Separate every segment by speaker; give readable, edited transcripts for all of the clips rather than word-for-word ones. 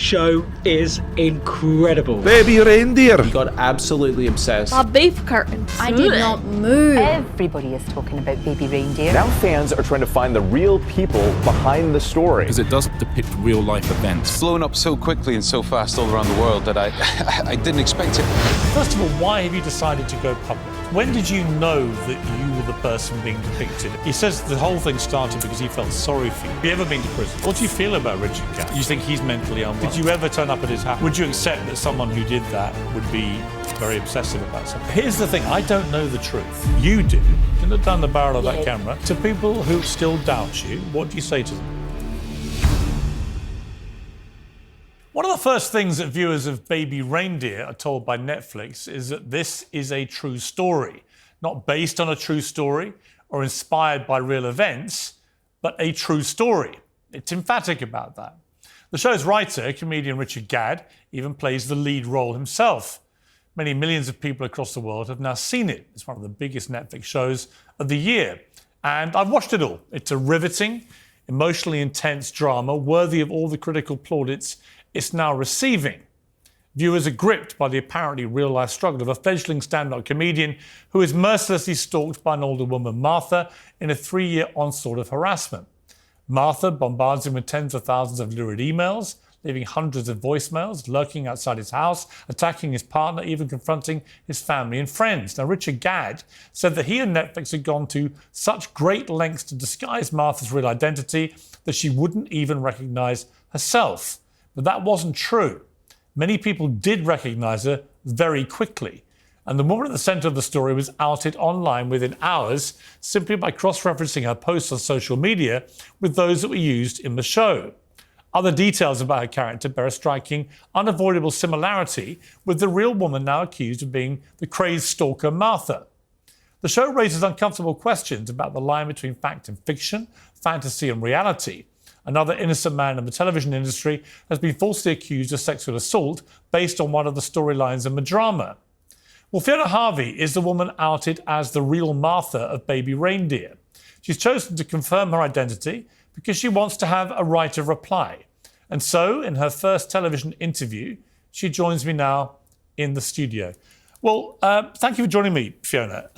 Speaker 1: show is incredible.
Speaker 2: Babyreindeer.
Speaker 3: He got absolutely obsessed.
Speaker 4: A beef curtain.
Speaker 5: I did not move.
Speaker 6: Everybody is talking about Babyreindeer.
Speaker 7: Now fans are trying to find the real people behind the story.
Speaker 8: Because it does depict real-life events.
Speaker 9: It's blown up so quickly and so fast all around the world that I didn't expect it.
Speaker 10: First of all, why have you decided to go public? When did you know that you were the person being depicted? He says the whole thing started because he felt sorry for you. Have you ever been to prison? What do you feel about Richard Gadd? You think he's mentally unwell? Did you ever turn up at his house? Would you accept that someone who did that would be very obsessive about something? Here's the thing, I don't know the truth. You do. You look down the barrel of that camera. To people who still doubt you, what do you say to them? One of the first things that viewers of Babyreindeer are told by Netflix is that this is a true story, not based on a true story or inspired by real events, but a true story. It's emphatic about that. The show's writer, comedian Richard Gadd, even plays the lead role himself. Many millions of people across the world have now seen it. It's one of the biggest Netflix shows of the year. And I've watched it all. It's a riveting, emotionally intense drama worthy of all the critical plaudits it's now receiving. Viewers are gripped by the apparently real-life struggle of a fledgling stand-up comedian who is mercilessly stalked by an older woman, Martha, in a 3-year onslaught of harassment. Martha bombards him with tens of thousands of lurid emails, leaving hundreds of voicemails, lurking outside his house, attacking his partner, even confronting his family and friends. Now, Richard Gadd said that he and Netflix had gone to such great lengths to disguise Martha's real identity that she wouldn't even recognise herself. But that wasn't true. Many people did recognise her very quickly. And the woman at the centre of the story was outed online within hours simply by cross-referencing her posts on social media with those that were used in the show. Other details about her character bear a striking, unavoidable similarity with the real woman now accused of being the crazed stalker Martha. The show raises uncomfortable questions about the line between fact and fiction, fantasy and reality. Another innocent man in the television industry has been falsely accused of sexual assault based on one of the storylines in the drama. Well, Fiona Harvey is the woman outed as the real Martha of Babyreindeer. She's chosen to confirm her identity because she wants to have a right of reply. And so, in her first television interview, she joins me now in the studio. Well, thank you for joining me, Fiona.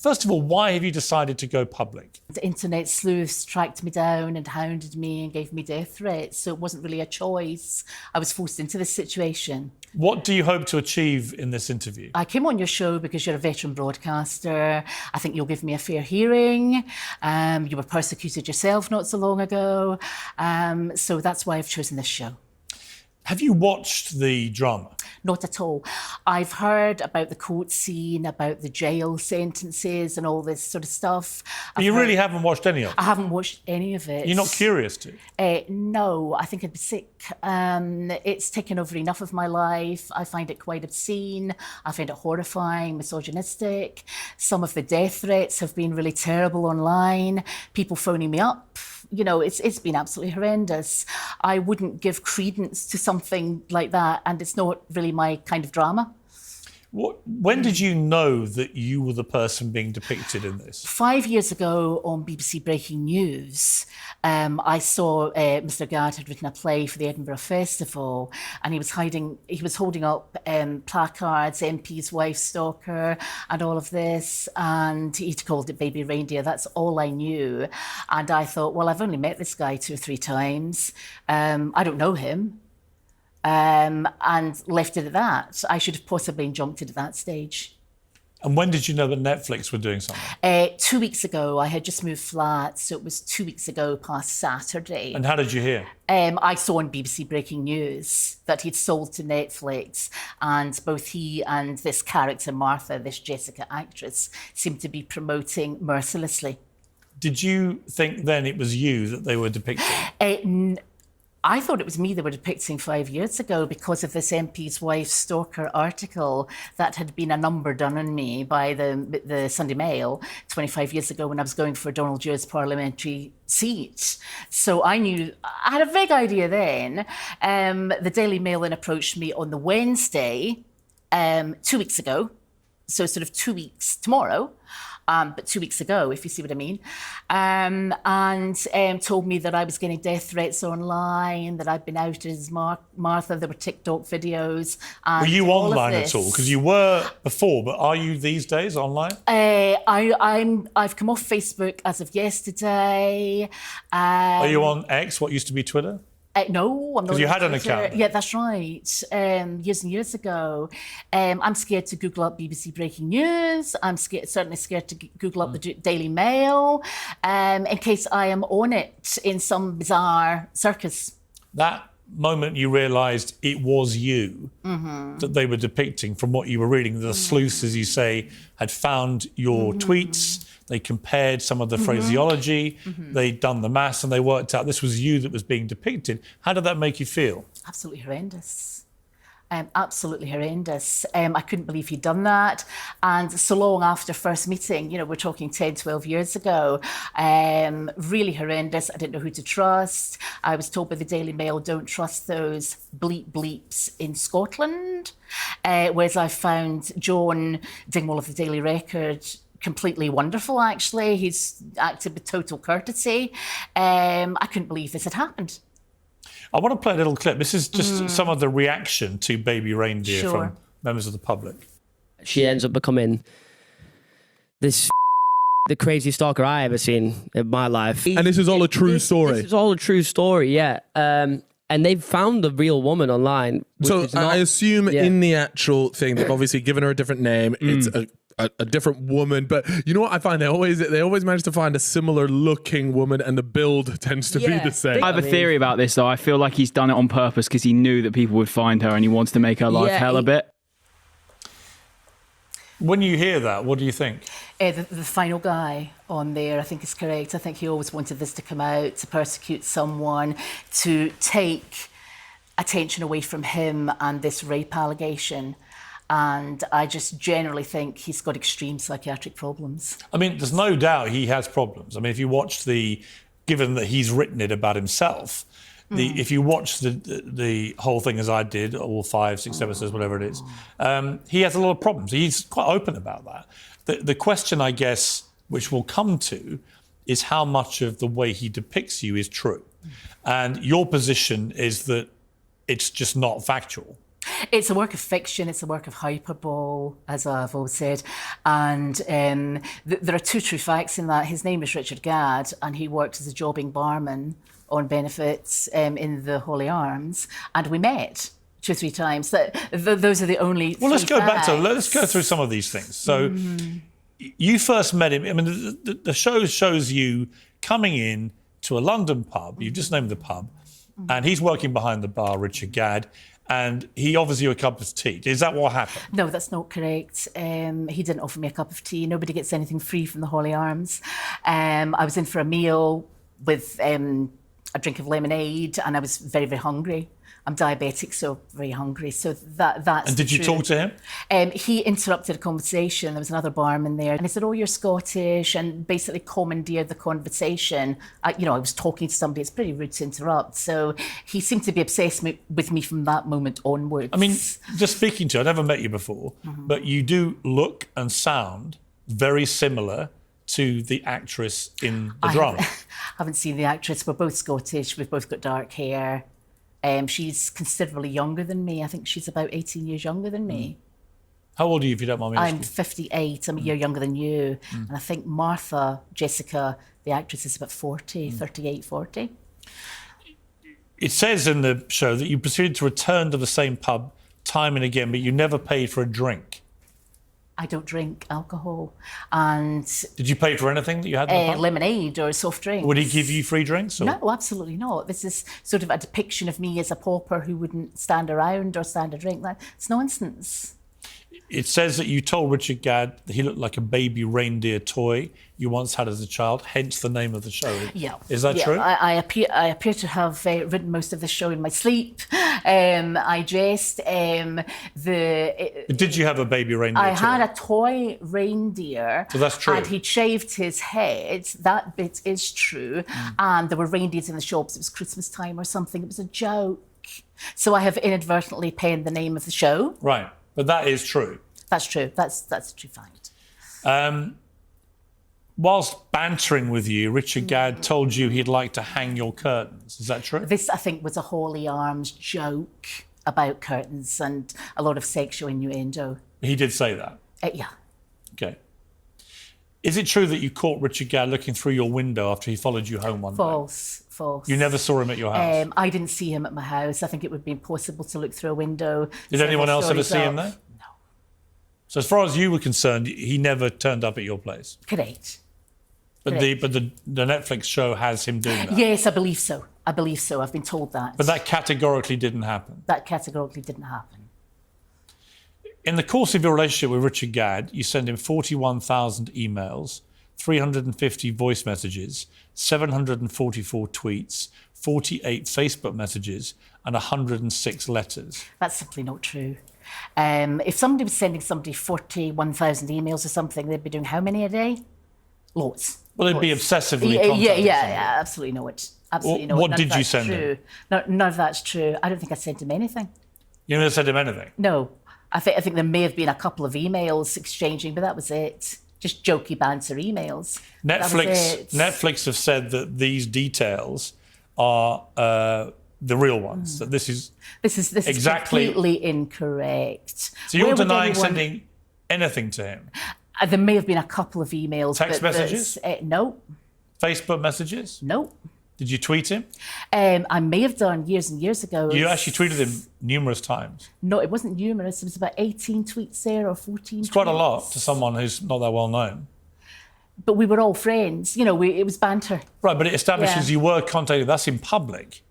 Speaker 10: First of all, why have you decided to go public?
Speaker 6: The internet sleuths tracked me down and hounded me and gave me death threats, so it wasn't really a choice. I was forced into this situation.
Speaker 10: What do you hope to achieve in this interview?
Speaker 6: I came on your show because you're a veteran broadcaster. I think you'll give me a fair hearing. You were persecuted yourself not so long ago. So that's why I've chosen this show.
Speaker 10: Have you watched the drama?
Speaker 6: Not at all. I've heard about the court scene, about the jail sentences and all this sort of stuff.
Speaker 10: But you really haven't watched any of it?
Speaker 6: I haven't watched any of it.
Speaker 10: You're not curious to?
Speaker 6: No, I think I'd be sick. It's taken over enough of my life. I find it quite obscene. I find it horrifying, misogynistic. Some of the death threats have been really terrible online. People phoning me up. You know, it's been absolutely horrendous. I wouldn't give credence to something like that, and it's not really my kind of drama.
Speaker 10: When did you know that you were the person being depicted in this? 5
Speaker 6: years ago on BBC Breaking News, I saw Mr. Gadd had written a play for the Edinburgh Festival, and he was holding up placards, MP's wife stalker, and all of this, and he'd called it Babyreindeer. That's all I knew. And I thought, well, I've only met this guy 2 or 3 times. I don't know him. And left it at that. I should have possibly jumped it at that stage.
Speaker 10: And when did you know that Netflix were doing something?
Speaker 6: 2 weeks ago. I had just moved flat, so it was 2 weeks ago past Saturday.
Speaker 10: And how did you hear?
Speaker 6: I saw on BBC Breaking News that he'd sold to Netflix, and both he and this character, Martha, this Jessica actress, seemed to be promoting mercilessly.
Speaker 10: Did you think then it was you that they were depicting?
Speaker 6: I thought it was me they were depicting 5 years ago because of this MP's wife stalker article that had been a number done on me by the Sunday Mail 25 years ago when I was going for Donald Du's parliamentary seat. So I had a vague idea then. The Daily Mail then approached me on the Wednesday, 2 weeks ago, So sort of 2 weeks tomorrow, but 2 weeks ago, if you see what I mean, and told me that I was getting death threats online, that I'd been outed as Martha. There were TikTok videos. And
Speaker 10: were you
Speaker 6: all of
Speaker 10: online
Speaker 6: this.
Speaker 10: at all? Because you were before, but are you these days online?
Speaker 6: I've come off Facebook as of yesterday.
Speaker 10: Are you on X, what used to be Twitter?
Speaker 6: No, I'm not.
Speaker 10: 'Cause you
Speaker 6: on
Speaker 10: had an
Speaker 6: Twitter.
Speaker 10: account.
Speaker 6: Yeah, that's right. Years and years ago. I'm scared to Google up BBC Breaking News. I'm certainly scared to Google up the Daily Mail in case I am on it in some bizarre circus.
Speaker 10: That moment you realised it was you that they were depicting from what you were reading. The sleuths, as you say, had found your tweets. They compared some of the phraseology. They'd done the maths and they worked out this was you that was being depicted. How did that make you feel?
Speaker 6: Absolutely horrendous. Absolutely horrendous. I couldn't believe he'd done that. And so long after first meeting, we're talking 10, 12 years ago, really horrendous. I didn't know who to trust. I was told by the Daily Mail, don't trust those bleeps in Scotland. Whereas I found John Dingwall of the Daily Record completely wonderful, actually. He's acted with total courtesy. I couldn't believe this had happened.
Speaker 10: I want to play a little clip. This is just some of the reaction to Babyreindeer from members of the public.
Speaker 2: She ends up becoming the craziest stalker I ever seen in my life.
Speaker 4: And this is all a true story.
Speaker 2: This is all a true story, yeah. And they've found the real woman online.
Speaker 4: So I assume in the actual thing, they've obviously given her a different name. It's a different woman, but you know what I find? They always manage to find a similar looking woman, and the build tends to be the same.
Speaker 1: I have a theory about this, though. I feel like he's done it on purpose because he knew that people would find her and he wants to make her life hell a bit.
Speaker 10: When you hear that, what do you think?
Speaker 6: The final guy on there, I think, is correct. I think he always wanted this to come out, to persecute someone, to take attention away from him and this rape allegation. And I just generally think he's got extreme psychiatric problems.
Speaker 10: I mean, there's no doubt he has problems. I mean, if you watch given that he's written it about himself, if you watch the whole thing as I did, all 5, 6 episodes, whatever it is, he has a lot of problems. He's quite open about that. The question, I guess, which we'll come to, is how much of the way he depicts you is true. And your position is that it's just not factual.
Speaker 6: It's a work of fiction, it's a work of hyperbole, as I've always said. And there are 2 true facts in that. His name is Richard Gadd, and he worked as a jobbing barman on benefits in the Holy Arms, and we met 2 or 3 times. Those are the only
Speaker 10: Well, let's go
Speaker 6: facts.
Speaker 10: let's go through some of these things. So you first met him, I mean, the show shows you coming in to a London pub, you've just named the pub, and he's working behind the bar, Richard Gadd, and he offers you a cup of tea. Is that what happened?
Speaker 6: No, that's not correct. He didn't offer me a cup of tea. Nobody gets anything free from the Holy Arms. I was in for a meal with a drink of lemonade, and I was very, very hungry. I'm diabetic, so very hungry. So that's.
Speaker 10: And did you talk to him?
Speaker 6: He interrupted a conversation. There was another barman there, and he said, "Oh, you're Scottish," and basically commandeered the conversation. I was talking to somebody. It's pretty rude to interrupt. So he seemed to be obsessed with me from that moment onwards.
Speaker 10: I mean, just speaking to you, I've never met you before, but you do look and sound very similar to the actress in the drama.
Speaker 6: I haven't seen the actress. We're both Scottish. We've both got dark hair. She's considerably younger than me. I think she's about 18 years younger than me.
Speaker 10: How old are you, if you don't mind me asking?
Speaker 6: I'm 58. I'm a year younger than you. And I think Jessica, the actress, is about 40, 38, 40.
Speaker 10: It says in the show that you proceeded to return to the same pub time and again, but you never paid for a drink.
Speaker 6: I don't drink alcohol. And
Speaker 10: did you pay for anything that you had in the pub?
Speaker 6: lemonade or soft drinks.
Speaker 10: Would he give you free drinks? Or?
Speaker 6: No, absolutely not. This is sort of a depiction of me as a pauper who wouldn't stand around or stand a drink. It's nonsense.
Speaker 10: It says that you told Richard Gadd that he looked like a baby reindeer toy you once had as a child, hence the name of the show.
Speaker 6: Yeah.
Speaker 10: Is that true?
Speaker 6: I appear to have written most of the show in my sleep. I dressed.
Speaker 10: Did you have a baby reindeer
Speaker 6: I
Speaker 10: toy?
Speaker 6: had a toy reindeer.
Speaker 10: So that's true.
Speaker 6: And he'd shaved his head. That bit is true. And there were reindeers in the shops. It was Christmas time or something. It was a joke. So I have inadvertently penned the name of the show.
Speaker 10: Right. But that is true.
Speaker 6: That's true. That's a true fact.
Speaker 10: Whilst bantering with you, Richard Gadd told you he'd like to hang your curtains. Is that true?
Speaker 6: This, I think, was a holy arms joke about curtains and a lot of sexual innuendo.
Speaker 10: He did say that?
Speaker 6: Yeah.
Speaker 10: Okay. Is it true that you caught Richard Gadd looking through your window after he followed you home one day?
Speaker 6: False.
Speaker 10: You never saw him at your house?
Speaker 6: I didn't see him at my house. I think it would be impossible to look through a window.
Speaker 10: Did anyone else ever see him there?
Speaker 6: No.
Speaker 10: So as far as you were concerned, he never turned up at your place?
Speaker 6: Correct.
Speaker 10: But the Netflix show has him doing that?
Speaker 6: Yes, I believe so. I've been told that.
Speaker 10: But that categorically didn't happen?
Speaker 6: That categorically didn't happen.
Speaker 10: In the course of your relationship with Richard Gadd, you send him 41,000 emails, 350 voice messages, 744 tweets, 48 Facebook messages, and 106 letters.
Speaker 6: That's simply not true. If somebody was sending somebody 41,000 emails or something, they'd be doing how many a day? Lots.
Speaker 10: Well, they'd be obsessively contacting
Speaker 6: yeah, absolutely not. Absolutely not.
Speaker 10: What did you send him?
Speaker 6: None of that's true. I don't think I sent him anything.
Speaker 10: You never sent him anything?
Speaker 6: No. I think there may have been a couple of emails exchanging, but that was it. Just jokey banter emails.
Speaker 10: Netflix have said that these details are the real ones. That this is exactly
Speaker 6: completely incorrect.
Speaker 10: So you're denying sending anything to him?
Speaker 6: There may have been a couple of emails.
Speaker 10: Text messages?
Speaker 6: No.
Speaker 10: Facebook messages?
Speaker 6: No.
Speaker 10: Did you tweet him?
Speaker 6: I may have done years and years ago.
Speaker 10: You actually tweeted him numerous times.
Speaker 6: No, it wasn't numerous. It was about 18 tweets there or 14
Speaker 10: It's quite a lot to someone who's not that well known.
Speaker 6: But we were all friends. You know, it was banter.
Speaker 10: Right, but it establishes you were contacted. That's in public.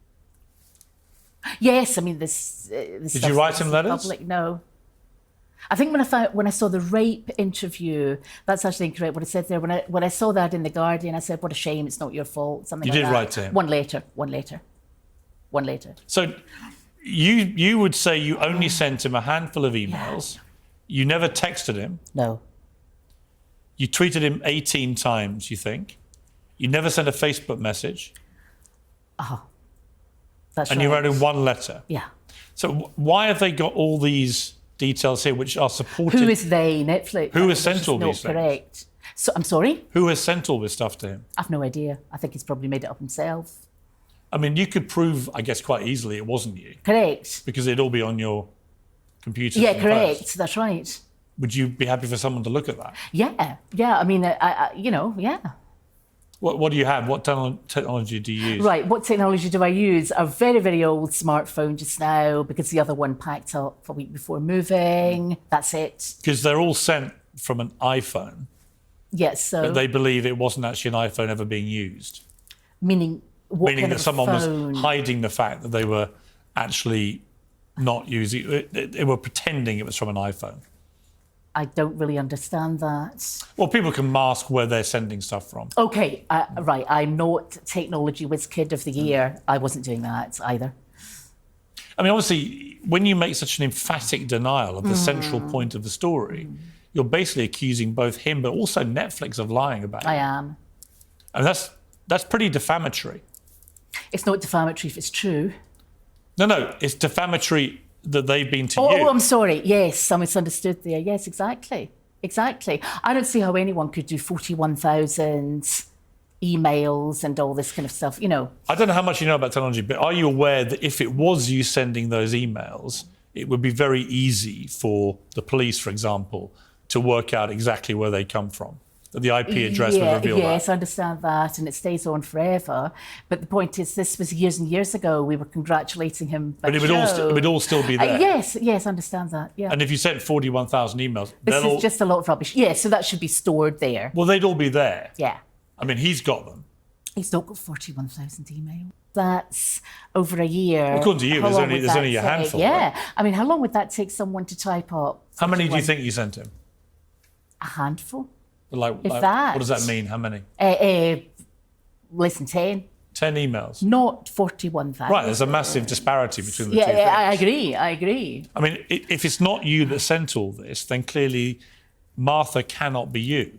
Speaker 6: Yes, I mean, this
Speaker 10: Did you write him letters?
Speaker 6: Public, no. I think when I saw the rape interview, that's actually incorrect. What I said there, when I saw that in the Guardian, I said, "What a shame! It's not your fault." Something.
Speaker 10: You
Speaker 6: like
Speaker 10: did
Speaker 6: that.
Speaker 10: write to him.
Speaker 6: One later.
Speaker 10: So, you would say you only sent him a handful of emails. Yeah. You never texted him.
Speaker 6: No.
Speaker 10: You tweeted him 18 times. You think? You never sent a Facebook message.
Speaker 6: That's
Speaker 10: and
Speaker 6: right.
Speaker 10: you wrote him one letter.
Speaker 6: Yeah.
Speaker 10: So why have they got all these details here which are supported?
Speaker 6: Who is they? Netflix.
Speaker 10: Who has sent all these things?
Speaker 6: Correct. So I'm sorry?
Speaker 10: Who has sent all this stuff to him?
Speaker 6: I've no idea. I think he's probably made it up himself.
Speaker 10: I mean, you could prove, I guess, quite easily it wasn't you.
Speaker 6: Correct.
Speaker 10: Because it'd all be on your computer.
Speaker 6: Yeah, correct. That's right.
Speaker 10: Would you be happy for someone to look at that?
Speaker 6: Yeah. I mean, yeah.
Speaker 10: What do you have? What technology do you use?
Speaker 6: Right, what technology do I use? A very, very old smartphone just now because the other one packed up a week before moving. That's it.
Speaker 10: Because they're all sent from an iPhone.
Speaker 6: Yes, so...
Speaker 10: But they believe it wasn't actually an iPhone ever being used.
Speaker 6: Meaning what
Speaker 10: Meaning
Speaker 6: kind
Speaker 10: that
Speaker 6: of
Speaker 10: someone
Speaker 6: phone?
Speaker 10: was hiding the fact that they were actually not using it. They were pretending it was from an iPhone.
Speaker 6: I don't really understand that.
Speaker 10: Well, people can mask where they're sending stuff from.
Speaker 6: Okay, right. I'm not Technology Whiz Kid of the Year. I wasn't doing that either.
Speaker 10: I mean, obviously, when you make such an emphatic denial of the central point of the story, you're basically accusing both him but also Netflix of lying about it.
Speaker 6: I am.
Speaker 10: And that's pretty defamatory.
Speaker 6: It's not defamatory if it's true.
Speaker 10: No, it's defamatory that they've been to you.
Speaker 6: Oh, I'm sorry. Yes, I misunderstood there. Yes, exactly. I don't see how anyone could do 41,000 emails and all this kind of stuff, you know.
Speaker 10: I don't know how much you know about technology, but are you aware that if it was you sending those emails, it would be very easy for the police, for example, to work out exactly where they come from? That the IP address would reveal that.
Speaker 6: Yes, I understand that, and it stays on forever. But the point is, this was years and years ago. We were congratulating him.
Speaker 10: But it would all still be there.
Speaker 6: Yes, I understand that. Yeah.
Speaker 10: And if you sent 41,000 emails,
Speaker 6: this is just a lot of rubbish. Yeah, so that should be stored there.
Speaker 10: Well, they'd all be there.
Speaker 6: Yeah.
Speaker 10: I mean, he's got them.
Speaker 6: He's not got 41,000 emails. That's over a year.
Speaker 10: Well, according to you, there's only a handful.
Speaker 6: Yeah.
Speaker 10: Right?
Speaker 6: I mean, how long would that take someone to type up? 41?
Speaker 10: How many do you think you sent him?
Speaker 6: A handful.
Speaker 10: Like
Speaker 6: that.
Speaker 10: What does that mean? How many?
Speaker 6: Less than 10.
Speaker 10: 10 emails.
Speaker 6: Not 41,000.
Speaker 10: Right, there's a massive disparity between the two things.
Speaker 6: Yeah, I agree.
Speaker 10: I mean, if it's not you that sent all this, then clearly Martha cannot be you.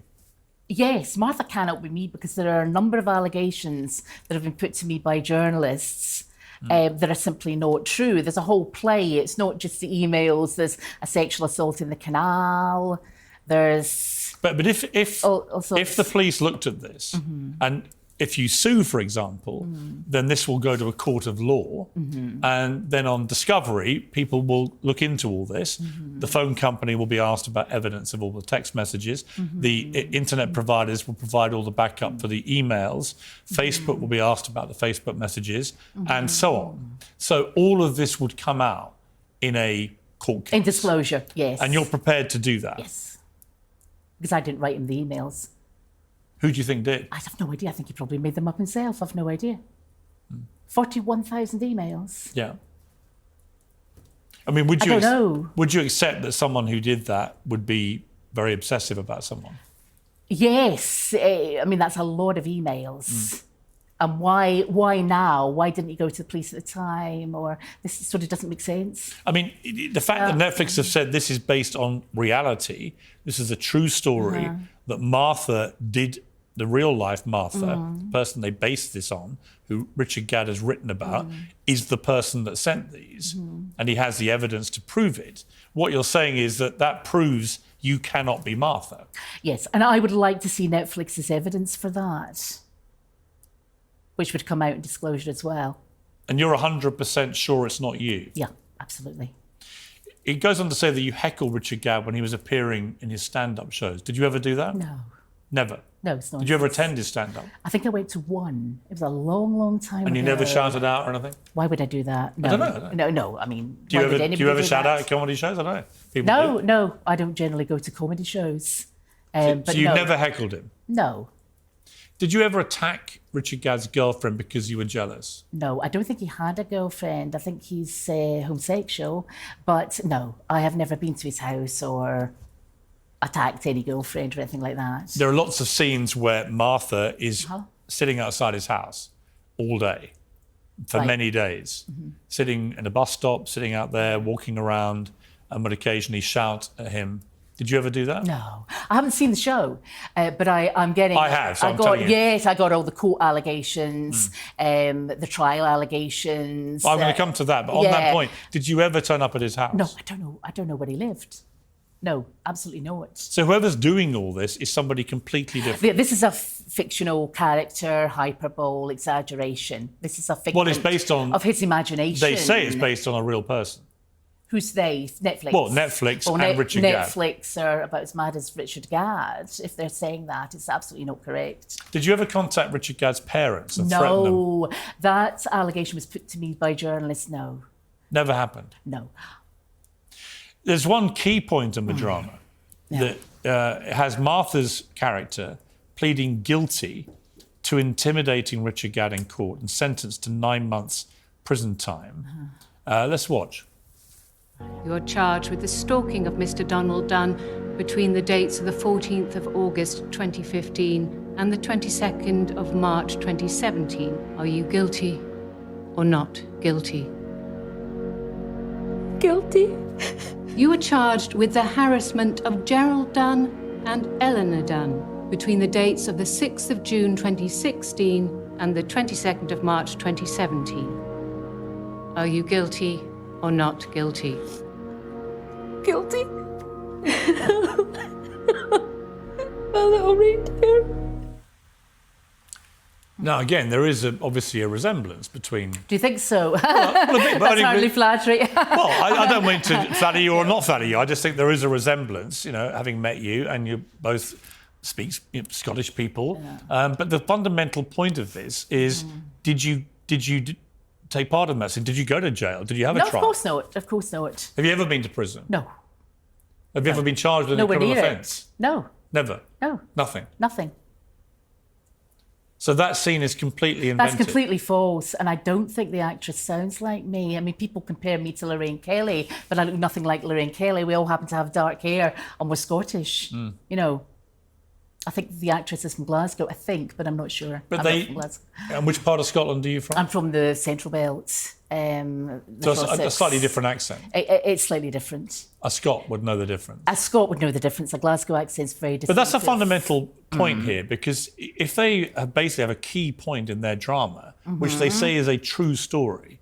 Speaker 6: Yes, Martha cannot be me because there are a number of allegations that have been put to me by journalists that are simply not true. There's a whole play. It's not just the emails. There's a sexual assault in the canal. There's...
Speaker 10: But if the police looked at this and if you sue, for example, then this will go to a court of law. And then on discovery, people will look into all this. The phone company will be asked about evidence of all the text messages. The internet providers will provide all the backup for the emails. Facebook will be asked about the Facebook messages and so on. So all of this would come out in a court case.
Speaker 6: In disclosure, yes.
Speaker 10: And you're prepared to do that?
Speaker 6: Yes. Because I didn't write him the emails.
Speaker 10: Who do you think did?
Speaker 6: I have no idea. I think he probably made them up himself. I've no idea. 41,000 emails.
Speaker 10: Yeah. I mean, would
Speaker 6: I don't know.
Speaker 10: Would you accept that someone who did that would be very obsessive about someone?
Speaker 6: Yes. I mean, that's a lot of emails. And why now? Why didn't he go to the police at the time? Or this sort of doesn't make sense.
Speaker 10: I mean, the fact that Netflix have said this is based on reality, this is a true story, that Martha did, the real life Martha, the person they based this on, who Richard Gadd has written about, is the person that sent these. And he has the evidence to prove it. What you're saying is that proves you cannot be Martha.
Speaker 6: Yes, and I would like to see Netflix's evidence for that, which would come out in disclosure as well.
Speaker 10: And you're 100% sure it's not you?
Speaker 6: Yeah, absolutely.
Speaker 10: It goes on to say that you heckled Richard Gadd when he was appearing in his stand-up shows. Did you ever do that?
Speaker 6: No.
Speaker 10: Never?
Speaker 6: No, it's not.
Speaker 10: Did you ever attend his stand-up?
Speaker 6: I think I went to one. It was a long, long time ago.
Speaker 10: And you never shouted out or anything?
Speaker 6: Why would I do that? No.
Speaker 10: I don't know.
Speaker 6: No, I mean,
Speaker 10: do you ever shout out at comedy shows? I don't know. People do.
Speaker 6: No, I don't generally go to comedy shows.
Speaker 10: So you never heckled him?
Speaker 6: No.
Speaker 10: Did you ever attack Richard Gadd's girlfriend because you were jealous?
Speaker 6: No, I don't think he had a girlfriend. I think he's homosexual. But no, I have never been to his house or attacked any girlfriend or anything like that.
Speaker 10: There are lots of scenes where Martha is sitting outside his house all day for many days, sitting in a bus stop, sitting out there, walking around, and would occasionally shout at him. Did you ever do that?
Speaker 6: No, I haven't seen the show, but I'm getting.
Speaker 10: I have. So I'm telling you.
Speaker 6: Yes, I got all the court allegations, the trial allegations.
Speaker 10: I'm going to come to that, but on that point, did you ever turn up at his house?
Speaker 6: No, I don't know. I don't know where he lived. No, absolutely not.
Speaker 10: So whoever's doing all this is somebody completely different.
Speaker 6: This is a fictional character, hyperbole, exaggeration. This is a fiction.
Speaker 10: Well, it's based on
Speaker 6: of his imagination.
Speaker 10: They say it's based on a real person.
Speaker 6: Who's they? Netflix.
Speaker 10: Well, Netflix and Richard Gadd.
Speaker 6: Netflix are about as mad as Richard Gadd. If they're saying that, it's absolutely not correct.
Speaker 10: Did you ever contact Richard Gadd's parents and threaten them?
Speaker 6: No, that allegation was put to me by journalists. No.
Speaker 10: Never happened?
Speaker 6: No.
Speaker 10: There's one key point in the drama that has Martha's character pleading guilty to intimidating Richard Gadd in court and sentenced to 9 months prison time. Let's watch.
Speaker 5: You're charged with the stalking of Mr. Donald Dunn between the dates of the 14th of August 2015 and the 22nd of March 2017. Are you guilty or not guilty?
Speaker 11: Guilty.
Speaker 5: You were charged with the harassment of Gerald Dunn and Eleanor Dunn between the dates of the 6th of June 2016 and the 22nd of March 2017. Are you guilty or not guilty?
Speaker 11: Guilty. A little reindeer.
Speaker 10: Now, again, there is obviously a resemblance between...
Speaker 6: Do you think so?
Speaker 10: Well, a bit,
Speaker 6: That's hardly flattering.
Speaker 10: Well, I don't mean to flatter you or not flatter you. I just think there is a resemblance, you know, having met you, and you both speak Scottish people. Yeah. But the fundamental point of this is, did you take part in that? So did you go to jail? Did you have a trial?
Speaker 6: No, of course not. Of course not.
Speaker 10: Have you ever been to prison?
Speaker 6: No.
Speaker 10: Have you ever been charged with a criminal offence?
Speaker 6: No.
Speaker 10: Never?
Speaker 6: No.
Speaker 10: Nothing?
Speaker 6: Nothing.
Speaker 10: So that scene is completely invented?
Speaker 6: That's completely false, and I don't think the actress sounds like me. I mean, people compare me to Lorraine Kelly, but I look nothing like Lorraine Kelly. We all happen to have dark hair, and we're Scottish. You know, I think the actress is from Glasgow, I think, but I'm not sure.
Speaker 10: But
Speaker 6: I'm not from Glasgow.
Speaker 10: And which part of Scotland are you from?
Speaker 6: I'm from the Central Belt.
Speaker 10: So a slightly different accent?
Speaker 6: It's slightly different.
Speaker 10: A Scot would know the difference?
Speaker 6: A Scot would know the difference. A Glasgow accent's very different.
Speaker 10: But that's a fundamental point here, because if they basically have a key point in their drama, which they say is a true story,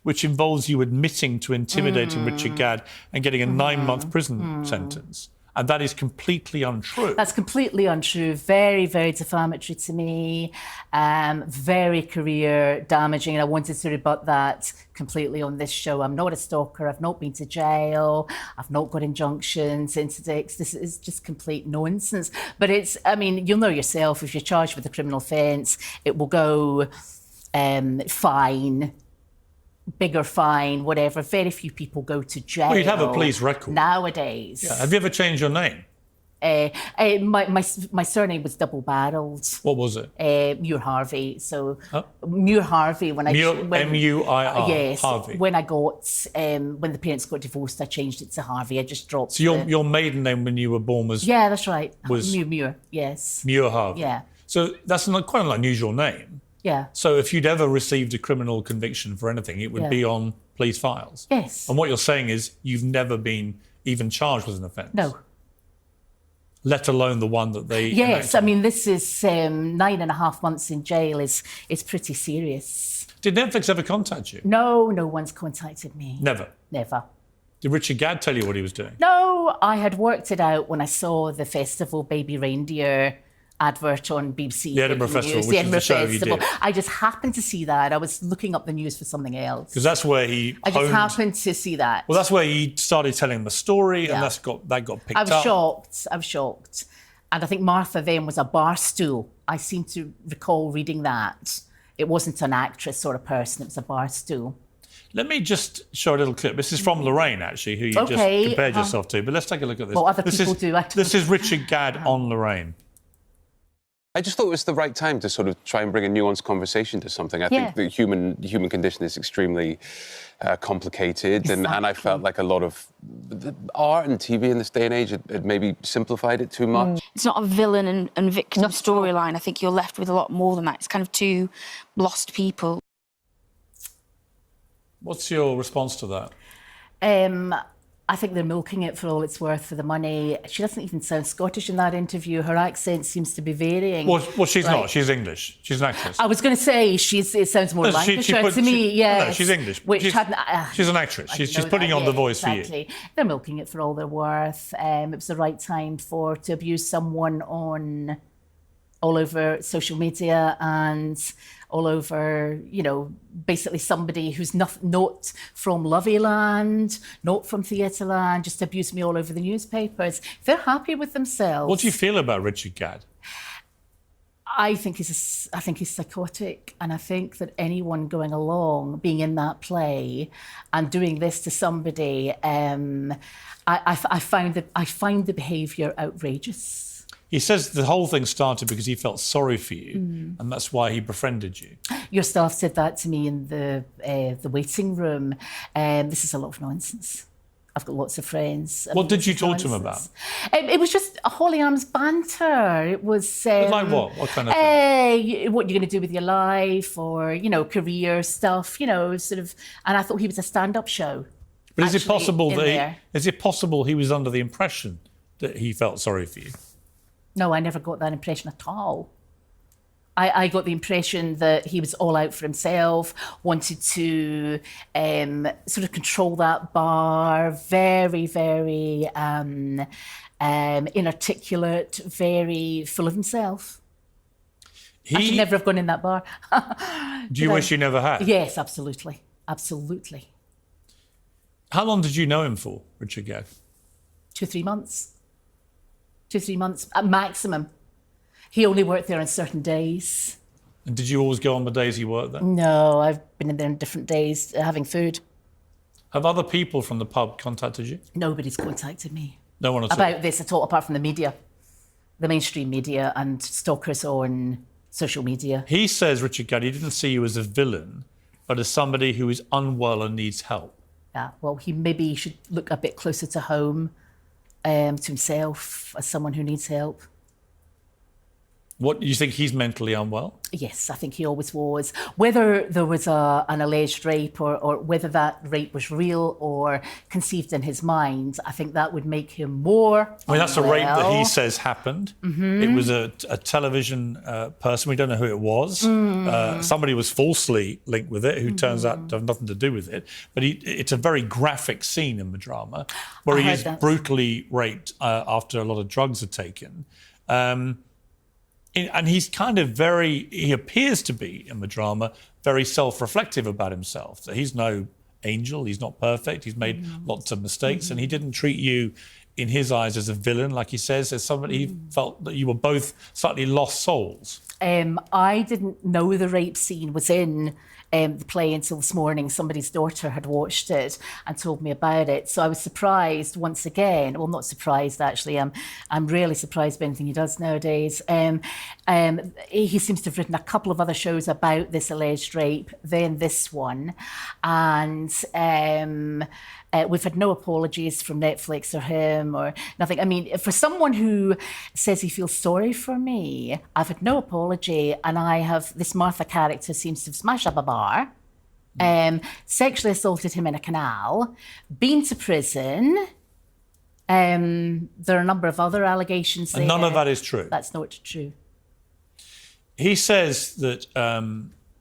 Speaker 10: which involves you admitting to intimidating Richard Gadd and getting a 9-month prison sentence. And that is completely untrue.
Speaker 6: That's completely untrue. Very, very defamatory to me. Very career damaging. And I wanted to rebut that completely on this show. I'm not a stalker. I've not been to jail. I've not got injunctions, interdicts. This is just complete nonsense. But it's, I mean, you'll know yourself, if you're charged with a criminal offence, it will go fine, bigger fine, whatever. Very few people go to jail.
Speaker 10: Well, you'd have a police record.
Speaker 6: Nowadays.
Speaker 10: Yeah. Have you ever changed your name?
Speaker 6: My surname was double-barreled.
Speaker 10: What was it?
Speaker 6: Muir Harvey. So Muir Harvey.
Speaker 10: M-U-I-R.
Speaker 6: Yes.
Speaker 10: Harvey.
Speaker 6: When the parents got divorced, I changed it to Harvey. I just dropped.
Speaker 10: So your maiden name when you were born was?
Speaker 6: Yeah, that's right.
Speaker 10: Was
Speaker 6: Muir. Yes.
Speaker 10: Muir Harvey.
Speaker 6: Yeah.
Speaker 10: So that's quite an unusual name.
Speaker 6: Yeah.
Speaker 10: So if you'd ever received a criminal conviction for anything, it would be on police files.
Speaker 6: Yes.
Speaker 10: And what you're saying is you've never been even charged with an offence.
Speaker 6: No.
Speaker 10: Let alone the one that they.
Speaker 6: Yes, I mean this is 9.5 months in jail is pretty serious.
Speaker 10: Did Netflix ever contact you?
Speaker 6: No, no one's contacted me.
Speaker 10: Never.
Speaker 6: Never.
Speaker 10: Did Richard Gadd tell you what he was doing?
Speaker 6: No, I had worked it out when I saw the festival Babyreindeer advert on BBC.
Speaker 10: The Edinburgh Festival, which is the show you did.
Speaker 6: I just happened to see that. I was looking up the news for something else.
Speaker 10: Because that's where he
Speaker 6: I just happened to see that.
Speaker 10: Well, that's where he started telling the story, and that got picked up.
Speaker 6: I was shocked. And I think Martha then was a bar stool. I seem to recall reading that. It wasn't an actress or a person, it was a bar stool.
Speaker 10: Let me just show a little clip. This is from Lorraine, actually, who you just compared yourself to. But let's take a look at this.
Speaker 6: Well, other people do.
Speaker 10: This is Richard Gadd on Lorraine.
Speaker 9: I just thought it was the right time to sort of try and bring a nuanced conversation to something. I think the human condition is extremely complicated, and I felt like a lot of art and TV in this day and age had maybe simplified it too much.
Speaker 12: It's not a villain and victim storyline. I think you're left with a lot more than that. It's kind of two lost people.
Speaker 10: What's your response to that?
Speaker 6: I think they're milking it for all it's worth for the money. She doesn't even sound Scottish in that interview. Her accent seems to be varying.
Speaker 10: Well, she's not. She's English. She's an actress.
Speaker 6: I was going to say it sounds more Lancashire to me. Yeah,
Speaker 10: no, she's English. She's an actress. She's putting on the voice for you.
Speaker 6: They're milking it for all they're worth. It was the right time to abuse someone all over social media and all over, basically somebody who's not from Loveyland, not from Theatreland, just abused me all over the newspapers. They're happy with themselves.
Speaker 10: What do you feel about Richard Gadd?
Speaker 6: I think he's psychotic, and I think that anyone going along, being in that play, and doing this to somebody, I find the behaviour outrageous.
Speaker 10: He says the whole thing started because he felt sorry for you, and that's why he befriended you.
Speaker 6: Your staff said that to me in the waiting room. This is a lot of nonsense. I've got lots of friends.
Speaker 10: What did you talk to him about?
Speaker 6: It was just a holy arms banter. It was
Speaker 10: like what? What kind of thing?
Speaker 6: What you're going to do with your life, or career stuff. Sort of. And I thought he was a stand-up show.
Speaker 10: But is it possible he was under the impression that he felt sorry for you?
Speaker 6: No, I never got that impression at all. I got the impression that he was all out for himself, wanted to sort of control that bar, very, very inarticulate, very full of himself. I should never have gone in that bar.
Speaker 10: Do you wish you never had?
Speaker 6: Yes, absolutely. Absolutely.
Speaker 10: How long did you know him for, Richard Gadd?
Speaker 6: 2-3 months. 2-3 months at maximum. He only worked there on certain days.
Speaker 10: And did you always go on the days he worked there?
Speaker 6: No, I've been in there on different days having food.
Speaker 10: Have other people from the pub contacted you?
Speaker 6: Nobody's contacted me.
Speaker 10: No one at all?
Speaker 6: About this at all, apart from the media, the mainstream media and stalkers on social media.
Speaker 10: He says, Richard Gadd, he didn't see you as a villain, but as somebody who is unwell and needs help.
Speaker 6: Yeah, well, he maybe should look a bit closer to home. To himself as someone who needs help.
Speaker 10: What, you think he's mentally unwell?
Speaker 6: Yes, I think he always was. Whether there was an alleged rape or whether that rape was real or conceived in his mind, I think that would make him more
Speaker 10: That's a rape that he
Speaker 6: unwell.
Speaker 10: says happened. It was a television person. We don't know who it was. Somebody was falsely linked with it, who turns out to have nothing to do with it. But it's a very graphic scene in the drama where he is brutally raped after a lot of drugs are taken. And he's kind of he appears to be in the drama very self-reflective about himself. So he's no angel, he's not perfect, he's made lots of mistakes, and he didn't treat you in his eyes as a villain, like he says, as somebody he felt that you were both slightly lost souls.
Speaker 6: I didn't know the rape scene was in the play until this morning. Somebody's daughter had watched it and told me about it. So I was surprised once again. Well, not surprised, actually. I'm rarely surprised by anything he does nowadays. He seems to have written a couple of other shows about this alleged rape, then this one. And we've had no apologies from Netflix or him or nothing. I mean, for someone who says he feels sorry for me, I've had no apology, and I have this Martha character seems to have smashed up a bar, sexually assaulted him in a canal, been to prison. There are a number of other allegations there.
Speaker 10: And none of that is true.
Speaker 6: That's not true.
Speaker 10: He says that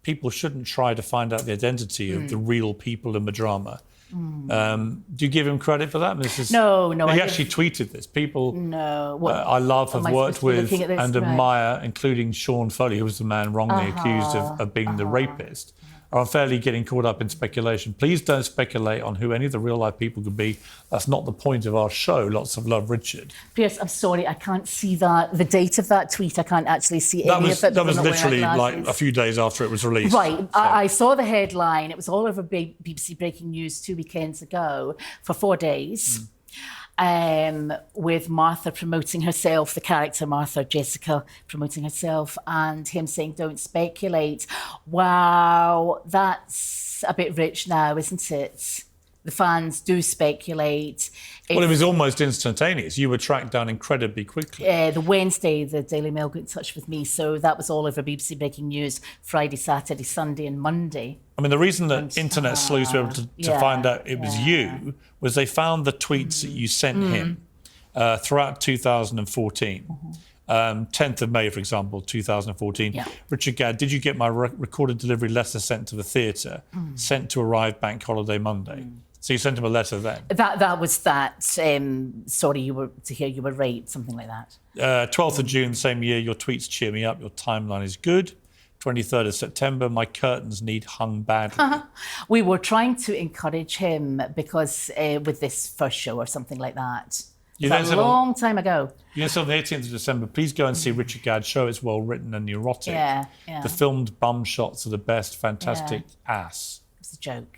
Speaker 10: people shouldn't try to find out the identity of the real people in the drama. Do you give him credit for that?
Speaker 6: No.
Speaker 10: He actually tweeted this. People I love, have worked with and admire, including Sean Foley, who was the man wrongly accused of being the rapist, are unfairly getting caught up in speculation. Please don't speculate on who any of the real-life people could be. That's not the point of our show. Lots of love, Richard.
Speaker 6: Piers, I'm sorry, I can't see the date of that tweet. I can't actually see any of it.
Speaker 10: That was literally like a few days after it was released.
Speaker 6: Right. So. I saw the headline. It was all over BBC Breaking News 2 weekends ago for 4 days. With Martha promoting herself, the character Martha, Jessica, promoting herself, and him saying, don't speculate. Wow, that's a bit rich now, isn't it? The fans do speculate.
Speaker 10: Well, it was almost instantaneous. You were tracked down incredibly quickly.
Speaker 6: The Wednesday, the Daily Mail got in touch with me, so that was all over BBC Breaking News, Friday, Saturday, Sunday and Monday.
Speaker 10: I mean, the reason that internet sleuths were able to find out it was you was they found the tweets that you sent him throughout 2014. 10th of May, for example, 2014. Yeah. Richard Gadd, did you get my recorded delivery letter sent to the theatre, sent to arrive bank holiday Monday? So you sent him a letter then?
Speaker 6: That was that, sorry, to hear you were raped, something like that.
Speaker 10: 12th of June, same year, your tweets cheer me up, your timeline is good. 23rd of September, my curtains need hung badly.
Speaker 6: We were trying to encourage him because with this first show or something like that. A long time ago.
Speaker 10: You know, on the 18th of December, please go and see Richard Gadd's show. It's well written and neurotic.
Speaker 6: Yeah.
Speaker 10: The filmed bum shots are the best. Fantastic ass.
Speaker 6: It was a joke.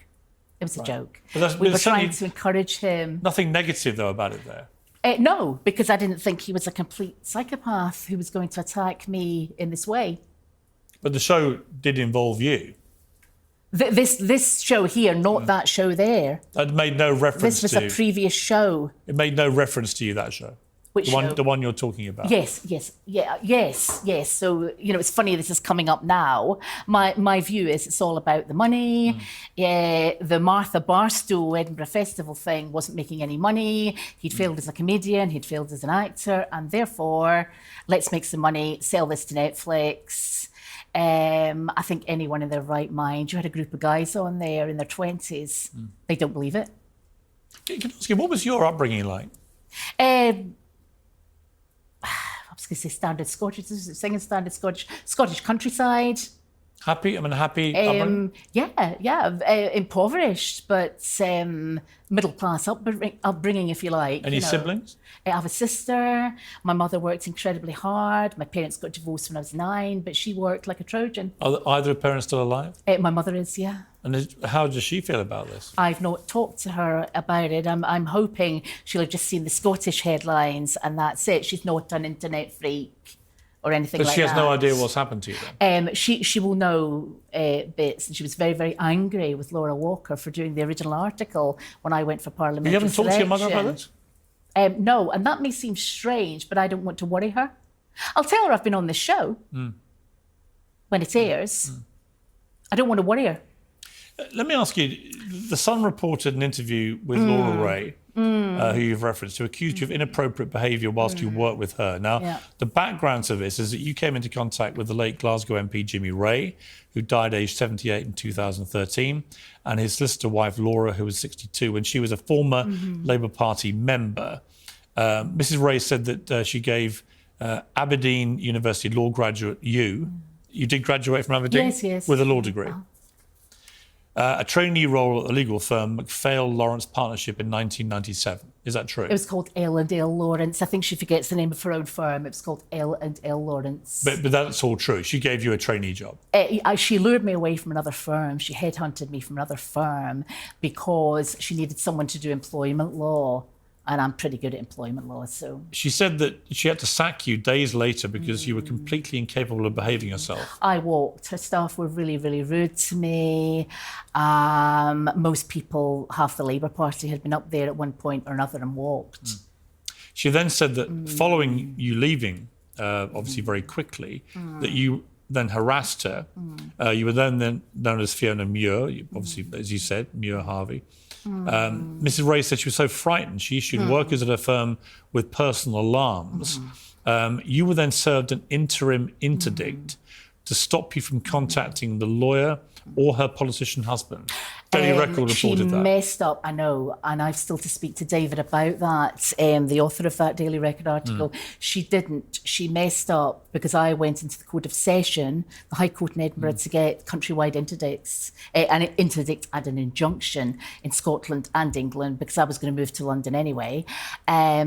Speaker 6: It was a joke.
Speaker 10: But
Speaker 6: we were trying to encourage him.
Speaker 10: Nothing negative, though, about it there.
Speaker 6: No, because I didn't think he was a complete psychopath who was going to attack me in this way.
Speaker 10: But the show did involve you.
Speaker 6: This show here, not that show there.
Speaker 10: That made no reference to...
Speaker 6: This was a previous show.
Speaker 10: It made no reference to you, that show?
Speaker 6: Which show?
Speaker 10: The one you're talking about?
Speaker 6: Yes. So, you know, it's funny this is coming up now. My view is it's all about the money. The Martha Barstow Edinburgh Festival thing wasn't making any money. He'd failed as a comedian, he'd failed as an actor, and therefore, let's make some money, sell this to Netflix. I think anyone in their right mind, you had a group of guys on there in their 20s, they don't believe it.
Speaker 10: Can I ask you, what was your upbringing like?
Speaker 6: I was going to say standard Scottish, singing standard Scottish countryside.
Speaker 10: Happy? I mean, happy upbringing?
Speaker 6: Impoverished, but middle-class upbringing, if you like.
Speaker 10: Any siblings?
Speaker 6: I have a sister. My mother worked incredibly hard. My parents got divorced when I was 9, but she worked like a Trojan.
Speaker 10: Are either parents still alive?
Speaker 6: My mother is, yeah.
Speaker 10: And how does she feel about this?
Speaker 6: I've not talked to her about it. I'm hoping she'll have just seen the Scottish headlines and that's it. She's not an internet freak or anything like that.
Speaker 10: But she has no idea what's happened to you then?
Speaker 6: She will know bits, and she was very, very angry with Laura Walker for doing the original article when I went for parliamentary
Speaker 10: selection. You haven't talked to your mother about this?
Speaker 6: No, and that may seem strange, but I don't want to worry her. I'll tell her I've been on this show when it airs. I don't want to worry her.
Speaker 10: Let me ask you, The Sun reported an interview with Laura Ray, who you've referenced, who accused you of inappropriate behaviour whilst you worked with her. Now, the background to this is that you came into contact with the late Glasgow MP Jimmy Ray, who died aged 78 in 2013, and his solicitor wife Laura, who was 62, when she was a former Labour Party member. Mrs Ray said that she gave Aberdeen University law graduate you did graduate from Aberdeen?
Speaker 6: Yes.
Speaker 10: With a law degree. A trainee role at the legal firm McPhail Lawrence Partnership in 1997. Is that true?
Speaker 6: It was called L&L Lawrence. I think she forgets the name of her own firm. It was called L&L Lawrence.
Speaker 10: But that's all true. She gave you a trainee job.
Speaker 6: She lured me away from another firm. She headhunted me from another firm because she needed someone to do employment law. And I'm pretty good at employment law, so...
Speaker 10: She said that she had to sack you days later because you were completely incapable of behaving yourself.
Speaker 6: I walked. Her staff were really, really rude to me. Most people, half the Labour Party, had been up there at one point or another and walked.
Speaker 10: She then said that following you leaving, obviously very quickly, that you then harassed her. You were then known as Fiona Muir, obviously, as you said, Muir Harvey. Mrs Ray said she was so frightened she issued workers at her firm with personal alarms. You were then served an interim interdict to stop you from contacting the lawyer or her politician husband. Daily Record reported that.
Speaker 6: She messed up, I know, and I've still to speak to David about that, the author of that Daily Record article. She didn't. She messed up because I went into the Court of Session, the High Court in Edinburgh, to get countrywide interdicts, and an interdict and an injunction in Scotland and England because I was going to move to London anyway.